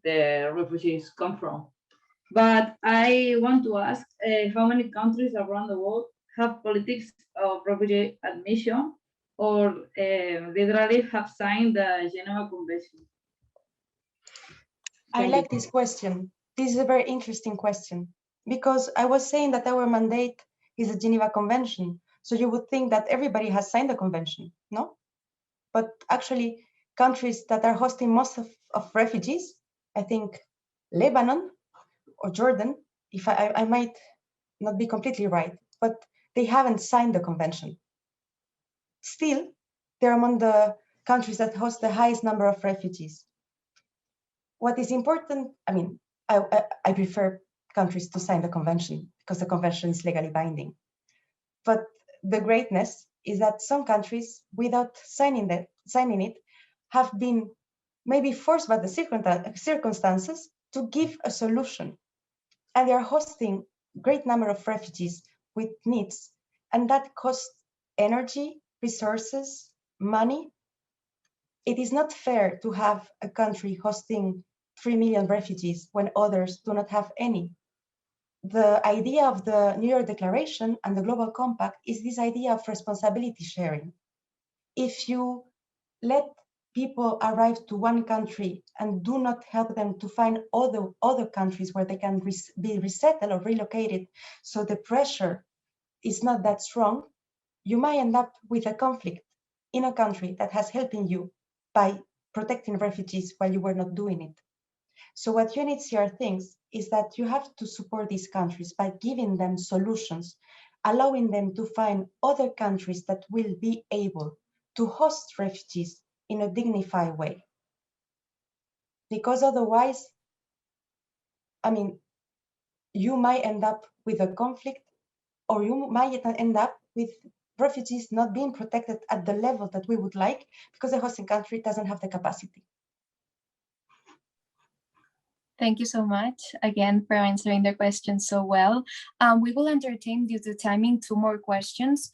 the refugees come from. But I want to ask how many countries around the world have politics of refugee admission or literally have signed the Geneva Convention? I like this question. This is a very interesting question because I was saying that our mandate is the Geneva Convention. So you would think that everybody has signed the convention, no? But actually countries that are hosting most of refugees, I think Lebanon or Jordan, if I might not be completely right, but they haven't signed the convention. Still, they're among the countries that host the highest number of refugees. What is important, I mean, I prefer countries to sign the convention because the convention is legally binding. But the greatness is that some countries, without signing it, have been maybe forced by the circumstances to give a solution. And they are hosting a great number of refugees with needs. And that costs energy, resources, money. It is not fair to have a country hosting 3 million refugees when others do not have any. The idea of the New York Declaration and the Global Compact is this idea of responsibility sharing. If you let people arrive to one country and do not help them to find other countries where they can be resettled or relocated, so the pressure is not that strong, you might end up with a conflict in a country that has helping you by protecting refugees while you were not doing it. So what UNHCR thinks is that you have to support these countries by giving them solutions, allowing them to find other countries that will be able to host refugees in a dignified way. Because otherwise, I mean, you might end up with a conflict, or you might end up with refugees not being protected at the level that we would like because the hosting country doesn't have the capacity. Thank you so much again for answering the question so well. We will entertain, due to timing, 2 more questions.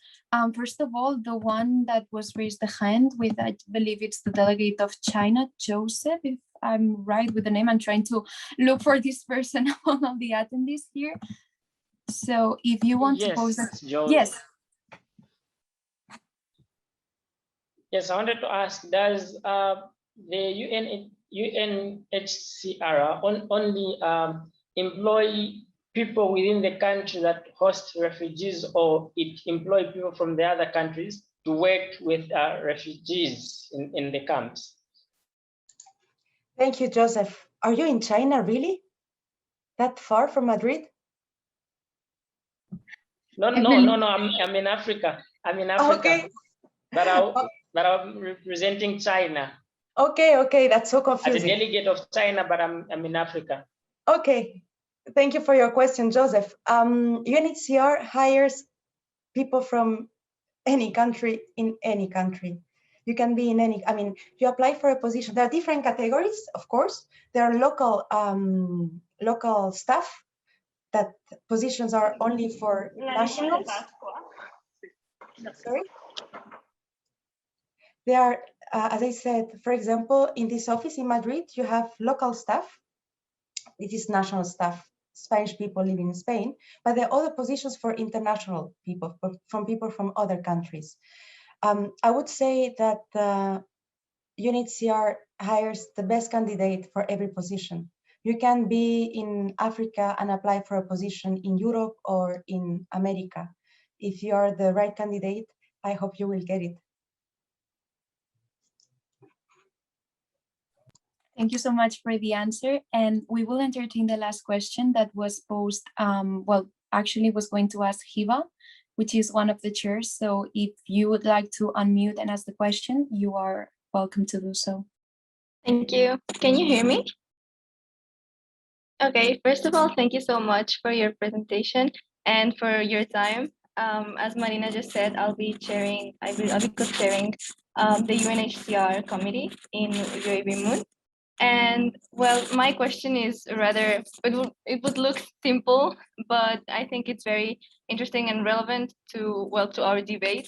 First of all, the one that was raised the hand with, I believe it's the delegate of China, Joseph, if I'm right with the name. I'm trying to look for this person among all the attendees here. So if you want to pose that. Yes. Yes, I wanted to ask, does the UNHCR only employ people within the country that host refugees, or it employ people from the other countries to work with refugees in the camps? Thank you, Joseph. Are you in China, really? That far from Madrid? No, I'm in Africa. I'm in Africa. Okay. But I'm representing China. Okay, that's so confusing. As a delegate of China, but I'm in Africa. Okay, thank you for your question, Joseph. UNHCR hires people from any country in any country. You can be in any, I mean, you apply for a position. There are different categories, of course. There are local staff, that positions are only for nationals. Sorry? There are, as I said, for example, in this office in Madrid, you have local staff. It is national staff. Spanish people living in Spain, but there are other positions for international people, from people from other countries. I would say that UNHCR hires the best candidate for every position. You can be in Africa and apply for a position in Europe or in America. If you are the right candidate, I hope you will get it. Thank you so much for the answer. And we will entertain the last question that was posed, well, actually was going to ask Hiva, which is one of the chairs. So if you would like to unmute and ask the question, you are welcome to do so. Thank you. Can you hear me? Okay, first of all, thank you so much for your presentation and for your time. As Marina just said, I'll be co-chairing the UNHCR committee in UABMUN. And well, my question is rather, it would look simple, but I think it's very interesting and relevant to our debate.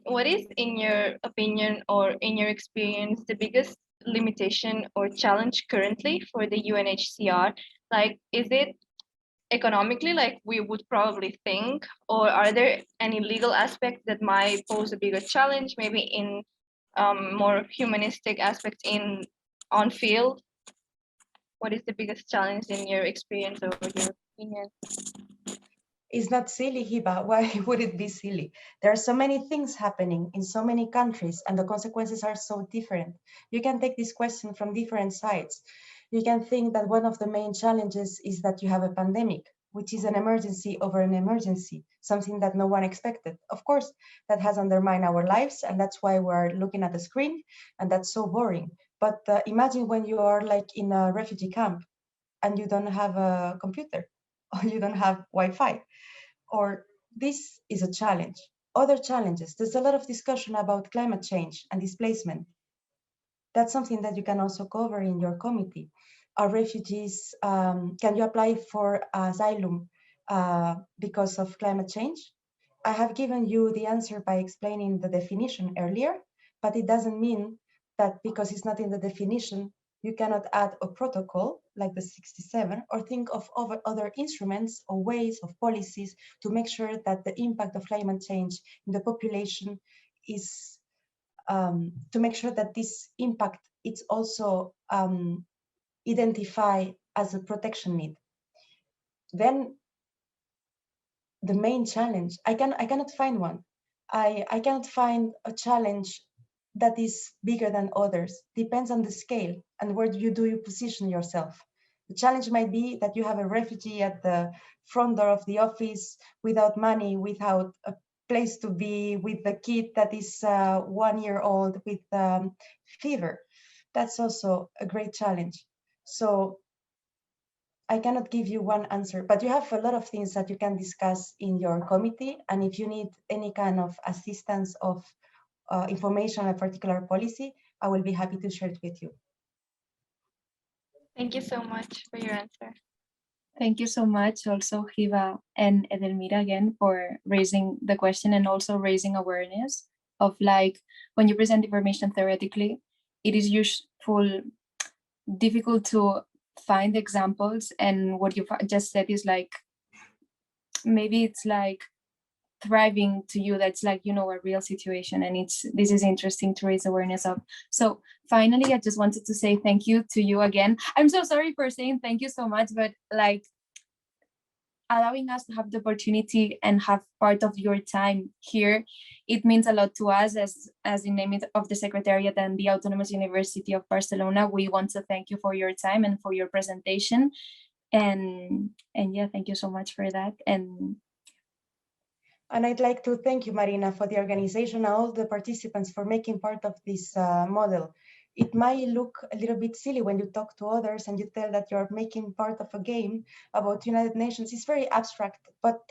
What is, in your opinion or in your experience, the biggest limitation or challenge currently for the UNHCR? Like, is it economically, like we would probably think, or are there any legal aspects that might pose a bigger challenge, maybe in more humanistic aspects on field? What is the biggest challenge in your experience or your opinion? It's not silly, Hiba. Why would it be silly? There are so many things happening in so many countries and the consequences are so different. You can take this question from different sides. You can think that one of the main challenges is that you have a pandemic, which is an emergency over an emergency, something that no one expected. Of course, that has undermined our lives, and that's why we're looking at the screen, and that's so boring. But imagine when you are like in a refugee camp and you don't have a computer or you don't have Wi-Fi, or this is a challenge. Other challenges, there's a lot of discussion about climate change and displacement. That's something that you can also cover in your committee. Are refugees, can you apply for asylum because of climate change? I have given you the answer by explaining the definition earlier, but it doesn't mean that because it's not in the definition, you cannot add a protocol like the 67 or think of other instruments or ways of policies to make sure that the impact of climate change in the population is, to make sure that this impact is also identified as a protection need. Then the main challenge, I cannot find one. I cannot find a challenge that is bigger than others. Depends on the scale and where you position yourself. The challenge might be that you have a refugee at the front door of the office without money, without a place to be, with the kid that is 1 year old with fever. That's also a great challenge. So I cannot give you one answer, but you have a lot of things that you can discuss in your committee. And if you need any kind of assistance of information on a particular policy, I will be happy to share it with you. Thank you so much for your answer. Thank you so much also, Hiva and Edelmira, again, for raising the question and also raising awareness of, like, when you present information theoretically, it is difficult to find examples, and what you just said is like, maybe it's like thriving to you, that's like, you know, a real situation, and this is interesting to raise awareness of. So finally, I just wanted to say thank you to you again. I'm so sorry for saying thank you so much, but like allowing us to have the opportunity and have part of your time here, it means a lot to us. As in name of the Secretariat and the Autonomous University of Barcelona, we want to thank you for your time and for your presentation. And yeah, thank you so much for that. And I'd like to thank you, Marina, for the organization and all the participants for making part of this model. It might look a little bit silly when you talk to others and you tell that you're making part of a game about United Nations. It's very abstract, but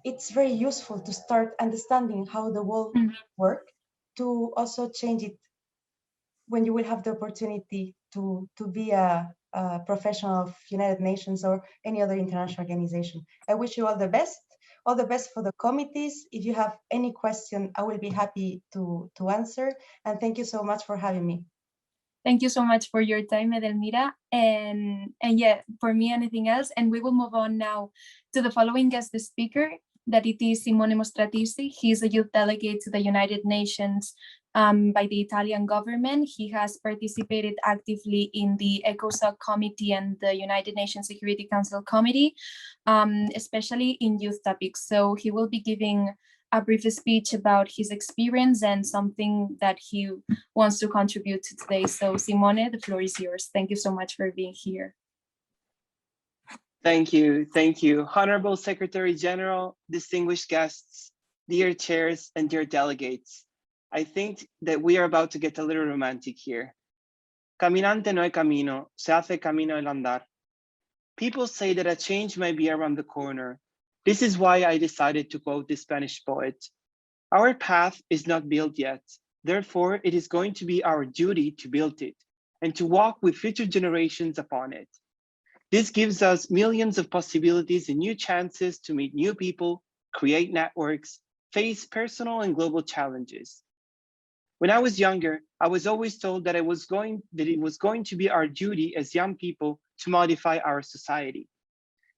it's very useful to start understanding how the world works, to also change it when you will have the opportunity to be a professional of United Nations or any other international organization. I wish you all the best for the committees. If you have any question, I will be happy to answer. And thank you so much for having me. Thank you so much for your time, Edelmira. And yeah, for me, anything else? And we will move on now to the following guest speaker, that it is Simone Mostratisi. He is a youth delegate to the United Nations by the Italian government. He has participated actively in the ECOSOC committee and the United Nations Security Council committee, especially in youth topics. So he will be giving a brief speech about his experience and something that he wants to contribute to today. So Simone, the floor is yours. Thank you so much for being here. Thank you. Thank you. Honorable Secretary General, distinguished guests, dear chairs, and dear delegates. I think that we are about to get a little romantic here. Caminante no hay camino, se hace camino al andar. People say that a change may be around the corner. This is why I decided to quote the Spanish poet. Our path is not built yet. Therefore, it is going to be our duty to build it and to walk with future generations upon it. This gives us millions of possibilities and new chances to meet new people, create networks, face personal and global challenges. When I was younger, I was always told that it was going to be our duty as young people to modify our society.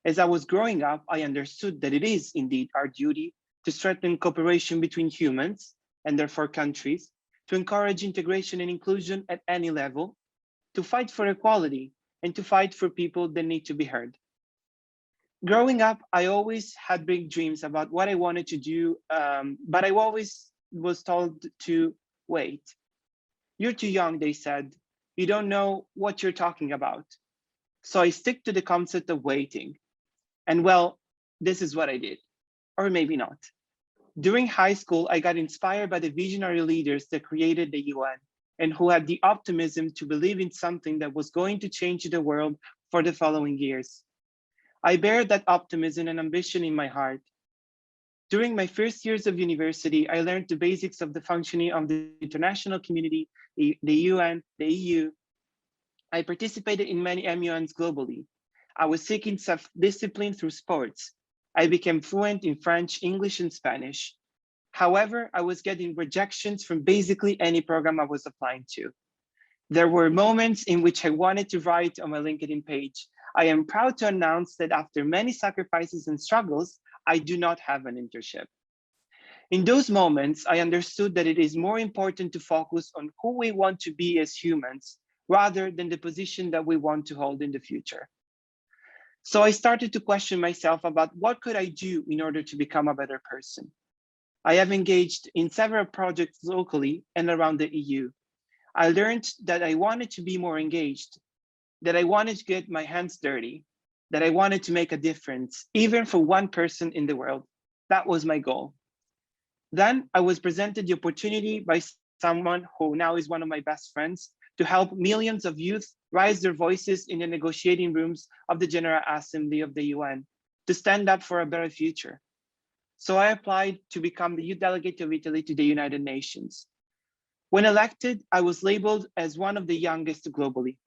As I was growing up, I understood that it is indeed our duty to strengthen cooperation between humans and therefore countries, to encourage integration and inclusion at any level, to fight for equality, and to fight for people that need to be heard. Growing up, I always had big dreams about what I wanted to do, but I always was told to wait. You're too young, they said. You don't know what you're talking about. So I stick to the concept of waiting. And well, this is what I did, or maybe not. During high school, I got inspired by the visionary leaders that created the UN and who had the optimism to believe in something that was going to change the world for the following years. I bear that optimism and ambition in my heart. During my first years of university, I learned the basics of the functioning of the international community, the UN, the EU. I participated in many MUNs globally. I was seeking self-discipline through sports. I became fluent in French, English, and Spanish. However, I was getting rejections from basically any program I was applying to. There were moments in which I wanted to write on my LinkedIn page, I am proud to announce that after many sacrifices and struggles, I do not have an internship. In those moments, I understood that it is more important to focus on who we want to be as humans, rather than the position that we want to hold in the future. So I started to question myself about what could I do in order to become a better person. I have engaged in several projects locally and around the EU. I learned that I wanted to be more engaged, that I wanted to get my hands dirty, that I wanted to make a difference, even for one person in the world. That was my goal. Then I was presented the opportunity by someone who now is one of my best friends to help millions of youth raise their voices in the negotiating rooms of the General Assembly of the UN to stand up for a better future. So I applied to become the youth delegate of Italy to the United Nations. When elected, I was labeled as one of the youngest globally.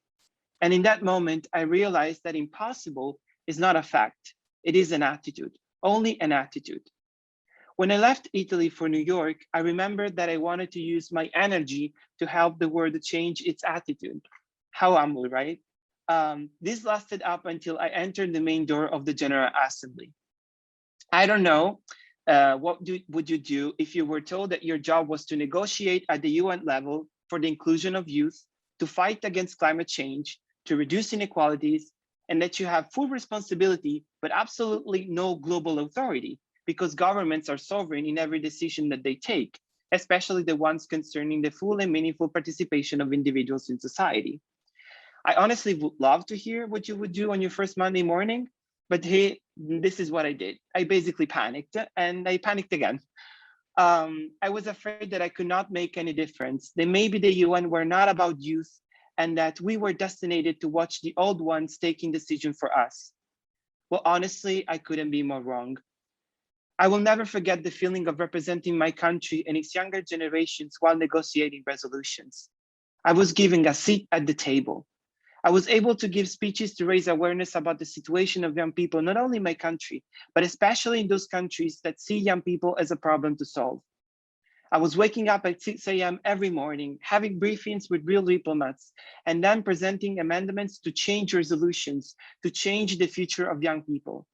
And in that moment, I realized that impossible is not a fact. It is an attitude, only an attitude. When I left Italy for New York, I remembered that I wanted to use my energy to help the world change its attitude. How humble, right? This lasted up until I entered the main door of the General Assembly. I don't know, would you do if you were told that your job was to negotiate at the UN level for the inclusion of youth, to fight against climate change, to reduce inequalities, and that you have full responsibility, but absolutely no global authority, because governments are sovereign in every decision that they take, especially the ones concerning the full and meaningful participation of individuals in society. I honestly would love to hear what you would do on your first Monday morning, but hey, this is what I did. I basically panicked, and I panicked again. I was afraid that I could not make any difference, that maybe the UN were not about youth, and that we were destined to watch the old ones taking decisions for us. Well, honestly, I couldn't be more wrong. I will never forget the feeling of representing my country and its younger generations while negotiating resolutions. I was given a seat at the table. I was able to give speeches to raise awareness about the situation of young people, not only in my country, but especially in those countries that see young people as a problem to solve. I was waking up at 6 a.m. every morning, having briefings with real diplomats, and then presenting amendments to change resolutions, to change the future of young people.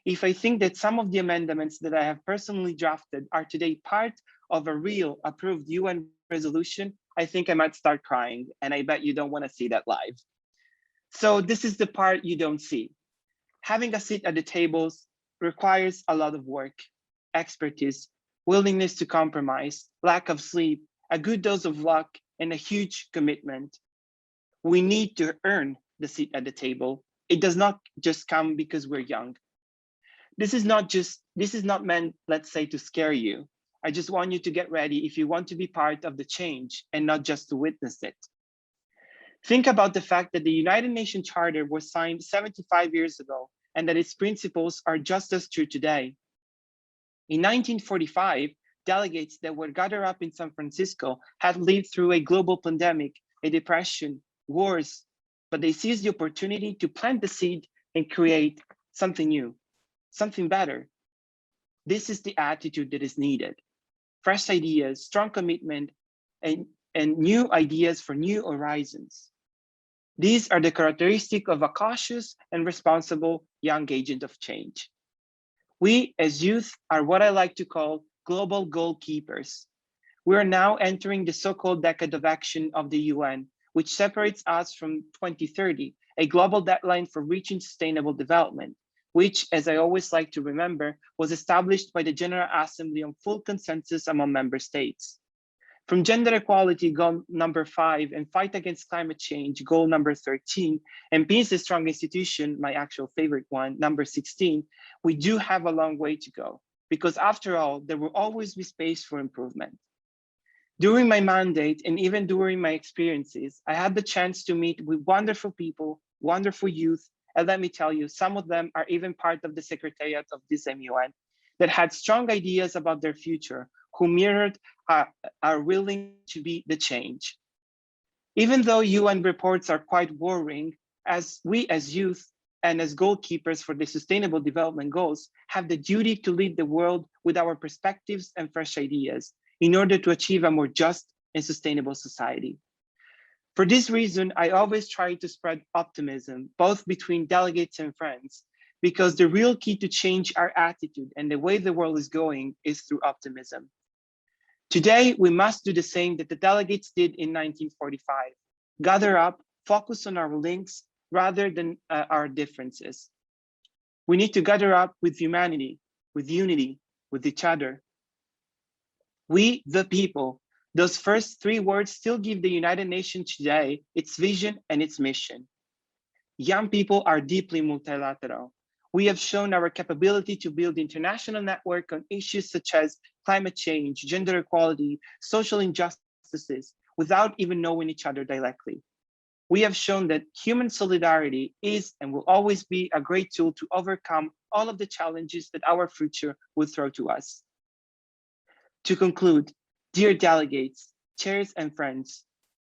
If I think that some of the amendments that I have personally drafted are today part of a real approved UN resolution, I think I might start crying, and I bet you don't want to see that live. So this is the part you don't see. Having a seat at the tables requires a lot of work, expertise, willingness to compromise, lack of sleep, a good dose of luck, and a huge commitment. We need to earn the seat at the table. It does not just come because we're young. This is not meant, let's say, to scare you. I just want you to get ready if you want to be part of the change and not just to witness it. Think about the fact that the United Nations Charter was signed 75 years ago and that its principles are just as true today. In 1945, delegates that were gathered up in San Francisco had lived through a global pandemic, a depression, wars, but they seized the opportunity to plant the seed and create something new, something better. This is the attitude that is needed. Fresh ideas, strong commitment, and new ideas for new horizons. These are the characteristics of a cautious and responsible young agent of change. We as youth are what I like to call global goalkeepers. We are now entering the so-called decade of action of the UN, which separates us from 2030, a global deadline for reaching sustainable development, which, as I always like to remember, was established by the General Assembly on full consensus among member states. From gender equality, goal number 5, and fight against climate change, goal number 13, and peace a strong institution, my actual favorite one, number 16, we do have a long way to go, because after all, there will always be space for improvement. During my mandate, and even during my experiences, I had the chance to meet with wonderful people, wonderful youth, and let me tell you, some of them are even part of the Secretariat of this MUN that had strong ideas about their future, who mirrored are willing to be the change. Even though UN reports are quite worrying, as we as youth and as goalkeepers for the Sustainable Development Goals have the duty to lead the world with our perspectives and fresh ideas in order to achieve a more just and sustainable society. For this reason, I always try to spread optimism, both between delegates and friends, because the real key to change our attitude and the way the world is going is through optimism. Today, we must do the same that the delegates did in 1945, gather up, focus on our links rather than our differences. We need to gather up with humanity, with unity, with each other. We, the people, those first 3 words still give the United Nations today its vision and its mission. Young people are deeply multilateral. We have shown our capability to build international network on issues such as climate change, gender equality, social injustices, without even knowing each other directly. We have shown that human solidarity is and will always be a great tool to overcome all of the challenges that our future will throw to us. To conclude, dear delegates, chairs and friends,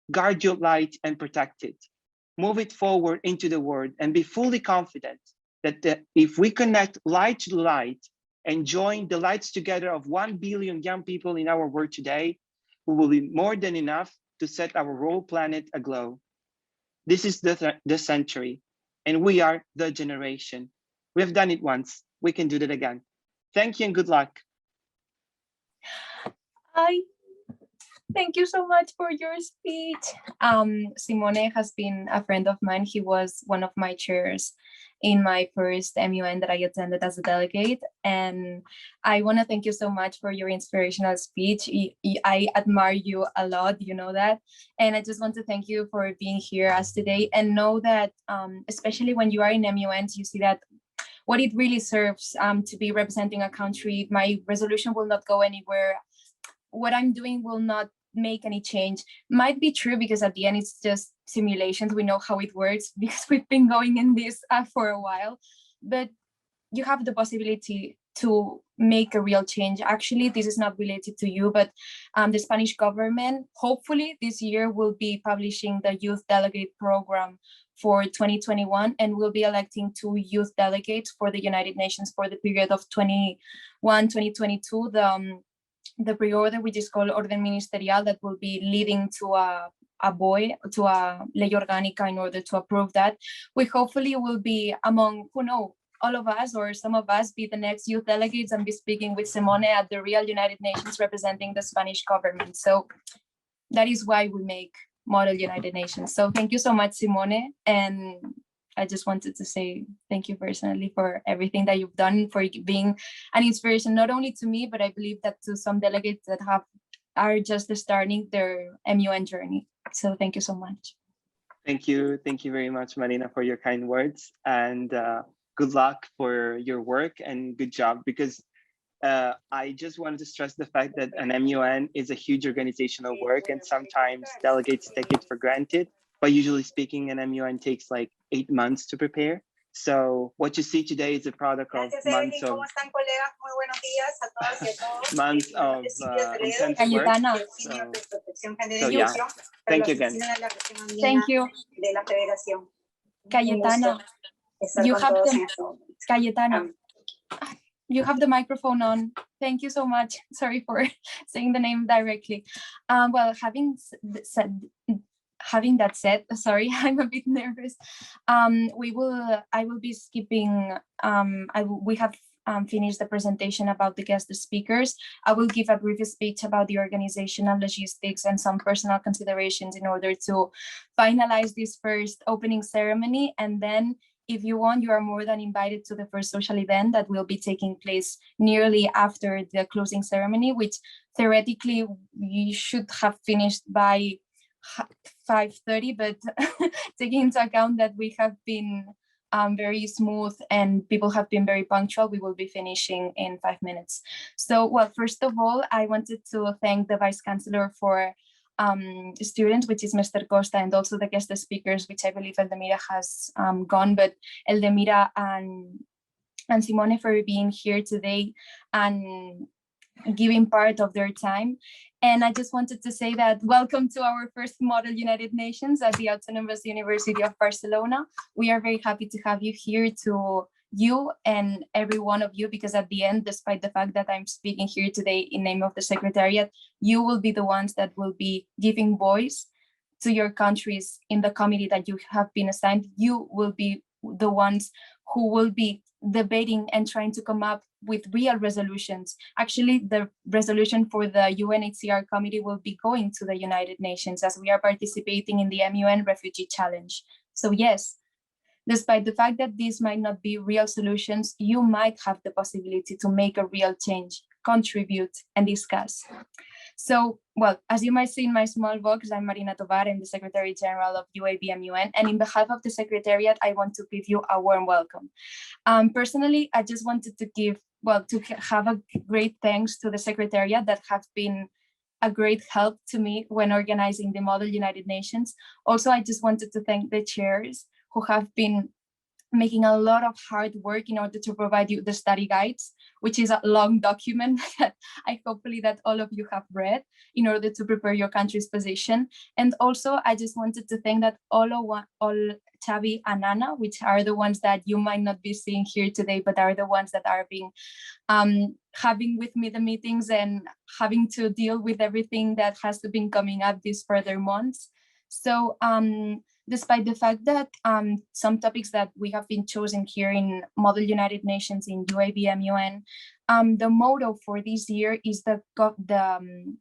guard your light and protect it. Move it forward into the world and be fully confident that if we connect light to light and join the lights together of 1 billion young people in our world today, we will be more than enough to set our whole planet aglow. This is the century, and we are the generation. We have done it once, we can do that again. Thank you and good luck. Thank you so much for your speech. Simone has been a friend of mine. He was one of my chairs in my first MUN that I attended as a delegate. And I want to thank you so much for your inspirational speech. I admire you a lot, you know that. And I just want to thank you for being here as today, and know that especially when you are in MUNs, you see that what it really serves to be representing a country. My resolution will not go anywhere. What I'm doing will not make any change. Might be true, because at the end it's just simulations. We know how it works because we've been going in this for a while, but you have the possibility to make a real change. Actually, this is not related to you, but the Spanish government, hopefully this year, will be publishing the youth delegate program for 2021, and we'll be electing 2 youth delegates for the United Nations for the period of 2021-2022. the pre-order, which is called Orden Ministerial, that will be leading to a ley orgánica in order to approve that. We hopefully will be among, who knows, all of us or some of us be the next youth delegates and be speaking with Simone at the real United Nations representing the Spanish government. So that is why we make Model United Nations. So thank you so much, Simone. And I just wanted to say thank you personally for everything that you've done, for being an inspiration, not only to me, but I believe that to some delegates that are just starting their MUN journey. So thank you so much. Thank you very much, Marina, for your kind words, and good luck for your work and good job, because I just wanted to stress the fact that an MUN is a huge organizational work, and sometimes delegates take it for granted. But usually speaking, an MUN takes like 8 months to prepare. So what you see today is a product of months of intense work. So yeah, thank you again. Thank you. Cayetana, you have the microphone on. Thank you so much. Sorry for saying the name directly. Well, having that said, sorry, I'm a bit nervous. I will be skipping. We have finished the presentation about the guest speakers. I will give a brief speech about the organizational logistics and some personal considerations in order to finalize this first opening ceremony. And then, if you want, you are more than invited to the first social event that will be taking place nearly after the closing ceremony, which theoretically we should have finished by 5:30, but taking into account that we have been very smooth and people have been very punctual, we will be finishing in 5 minutes. So, well, first of all, I wanted to thank the Vice Chancellor for students, which is Mr. Costa, and also the guest speakers, which I believe Eldemira has gone, but Eldemira and Simone for being here today and giving part of their time. And I just wanted to say that welcome to our first Model United Nations at the Autonomous University of Barcelona. We are very happy to have you here, to you and every one of you, because at the end, despite the fact that I'm speaking here today in name of the Secretariat, you will be the ones that will be giving voice to your countries in the committee that you have been assigned. You will be the ones who will be debating and trying to come up with real resolutions. Actually, the resolution for the UNHCR committee will be going to the United Nations, as we are participating in the MUN Refugee Challenge. So yes, despite the fact that these might not be real solutions, you might have the possibility to make a real change, contribute, and discuss. So, well, as you might see in my small box, I'm Marina Tovar, I'm the Secretary General of UABMUN, and in behalf of the Secretariat, I want to give you a warm welcome. Personally, I just wanted to have a great thanks to the Secretariat that have been a great help to me when organizing the Model United Nations. Also, I just wanted to thank the chairs who have been making a lot of hard work in order to provide you the study guides, which is a long document that I hopefully that all of you have read in order to prepare your country's position. And also, I just wanted to thank that all Xavi and Anna, which are the ones that you might not be seeing here today, but are the ones that are being having with me the meetings and having to deal with everything that has been coming up these further months. So despite the fact that some topics that we have been chosen here in Model United Nations in UABMUN, the motto for this year is the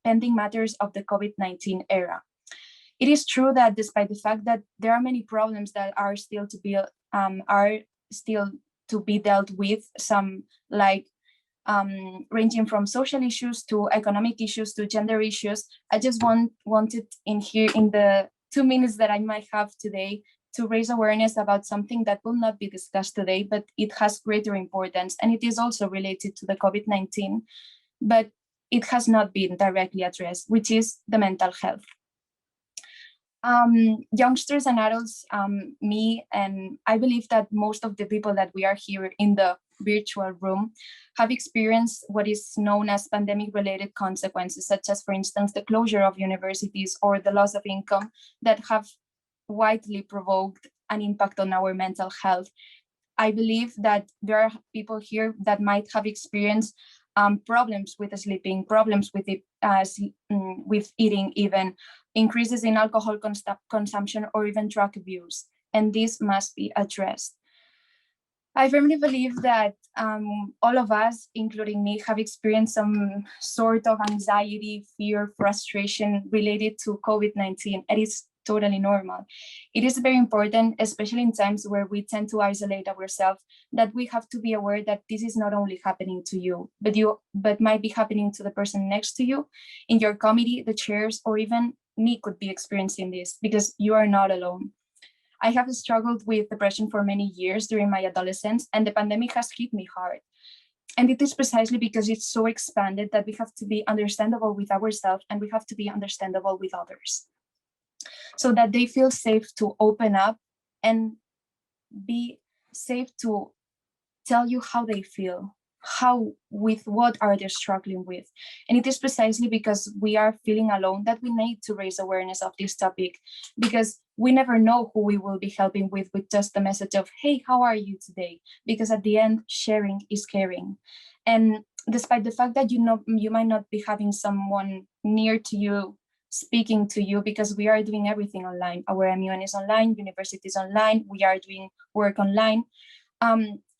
pending matters of the COVID-19 era. It is true that despite the fact that there are many problems that are still to be dealt with, some like ranging from social issues to economic issues to gender issues, I just wanted in the 2 minutes that I might have today to raise awareness about something that will not be discussed today, but it has greater importance, and it is also related to the COVID-19, but it has not been directly addressed, which is the mental health. Youngsters and adults, me, and I believe that most of the people that we are here in the virtual room have experienced what is known as pandemic-related consequences, such as, for instance, the closure of universities or the loss of income that have widely provoked an impact on our mental health. I believe that there are people here that might have experienced problems with sleeping, problems with with eating, even increases in alcohol consumption or even drug abuse, and this must be addressed. I firmly believe that all of us, including me, have experienced some sort of anxiety, fear, frustration related to COVID-19. It is totally normal. It is very important, especially in times where we tend to isolate ourselves, that we have to be aware that this is not only happening to you, but might be happening to the person next to you, in your committee, the chairs, or even me could be experiencing this, because you are not alone. I have struggled with depression for many years during my adolescence, and the pandemic has hit me hard. And it is precisely because it's so expanded that we have to be understandable with ourselves, and we have to be understandable with others, so that they feel safe to open up and be safe to tell you how they feel, with what are they struggling with. And it is precisely because we are feeling alone that we need to raise awareness of this topic, because we never know who we will be helping with just the message of, hey, how are you today? Because at the end, sharing is caring. And despite the fact that you might not be having someone near to you speaking to you, because we are doing everything online. Our MUN is online, university is online, we are doing work online.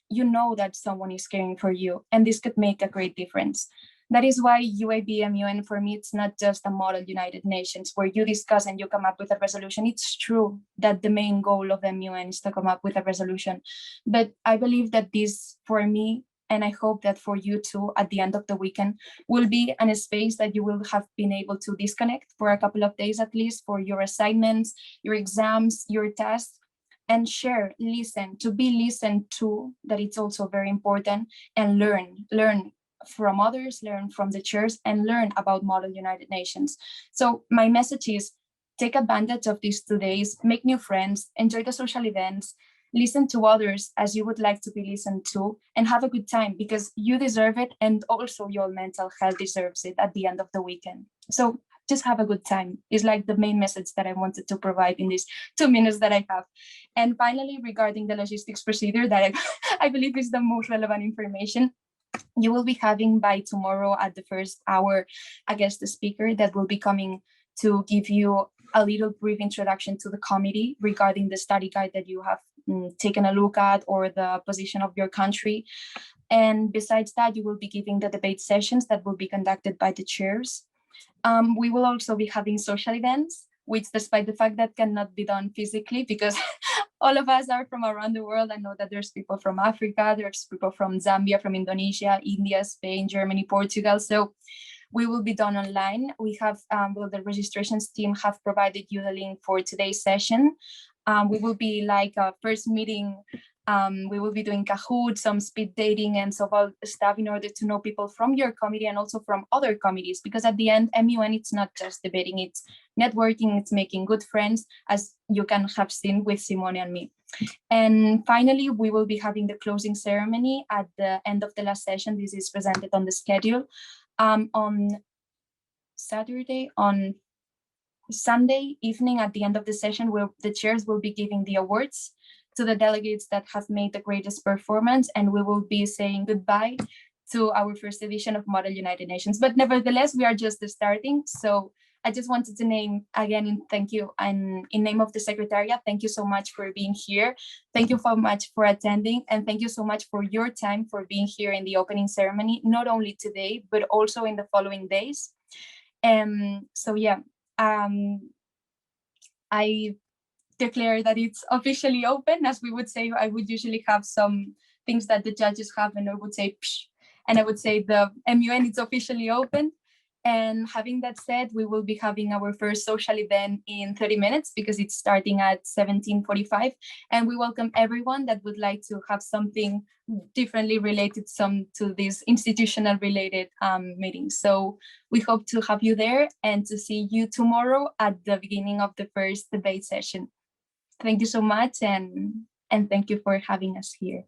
You know that someone is caring for you, and this could make a great difference. That is why UABMUN, for me, it's not just a model United Nations where you discuss and you come up with a resolution. It's true that the main goal of MUN is to come up with a resolution. But I believe that this, for me, and I hope that for you too, at the end of the weekend, will be a space that you will have been able to disconnect for a couple of days at least, for your assignments, your exams, your tests, and share, listen, to be listened to, that it's also very important, and learn from others, learn from the chairs, and learn about Model United Nations. So my message is, take advantage of these 2 days, make new friends, enjoy the social events, listen to others as you would like to be listened to, and have a good time, because you deserve it, and also your mental health deserves it at the end of the weekend. So just have a good time. It's like the main message that I wanted to provide in these 2 minutes that I have. And finally, regarding the logistics procedure that I believe is the most relevant information, you will be having by tomorrow at the first hour, I guess, the speaker that will be coming to give you a little brief introduction to the committee regarding the study guide that you have taken a look at, or the position of your country. And besides that, you will be giving the debate sessions that will be conducted by the chairs. We will also be having social events, which, despite the fact that cannot be done physically, because all of us are from around the world. I know that there's people from Africa, there's people from Zambia, from Indonesia, India, Spain, Germany, Portugal. So we will be done online. We have, the registrations team have provided you the link for today's session. We will be like a first meeting. We will be doing Kahoot, some speed dating, and so all stuff in order to know people from your committee and also from other committees, because at the end, MUN, it's not just debating, it's networking, it's making good friends, as you can have seen with Simone and me. And finally, we will be having the closing ceremony at the end of the last session. This is presented on the schedule. On Sunday evening, at the end of the session, where the chairs will be giving the awards to the delegates that have made the greatest performance, and we will be saying goodbye to our first edition of Model United Nations. But nevertheless, we are just starting. So I just wanted to name again, and thank you, and in name of the Secretariat, thank you so much for being here. Thank you so much for attending, and thank you so much for your time, for being here in the opening ceremony, not only today, but also in the following days. So yeah, I declare that it's officially open. As we would say, I would usually have some things that the judges have, and I would say, psh, and I would say the MUN is officially open. And having that said, we will be having our first social event in 30 minutes, because it's starting at 17:45. And we welcome everyone that would like to have something differently related to this institutional related meetings. So we hope to have you there and to see you tomorrow at the beginning of the first debate session. Thank you so much, and thank you for having us here.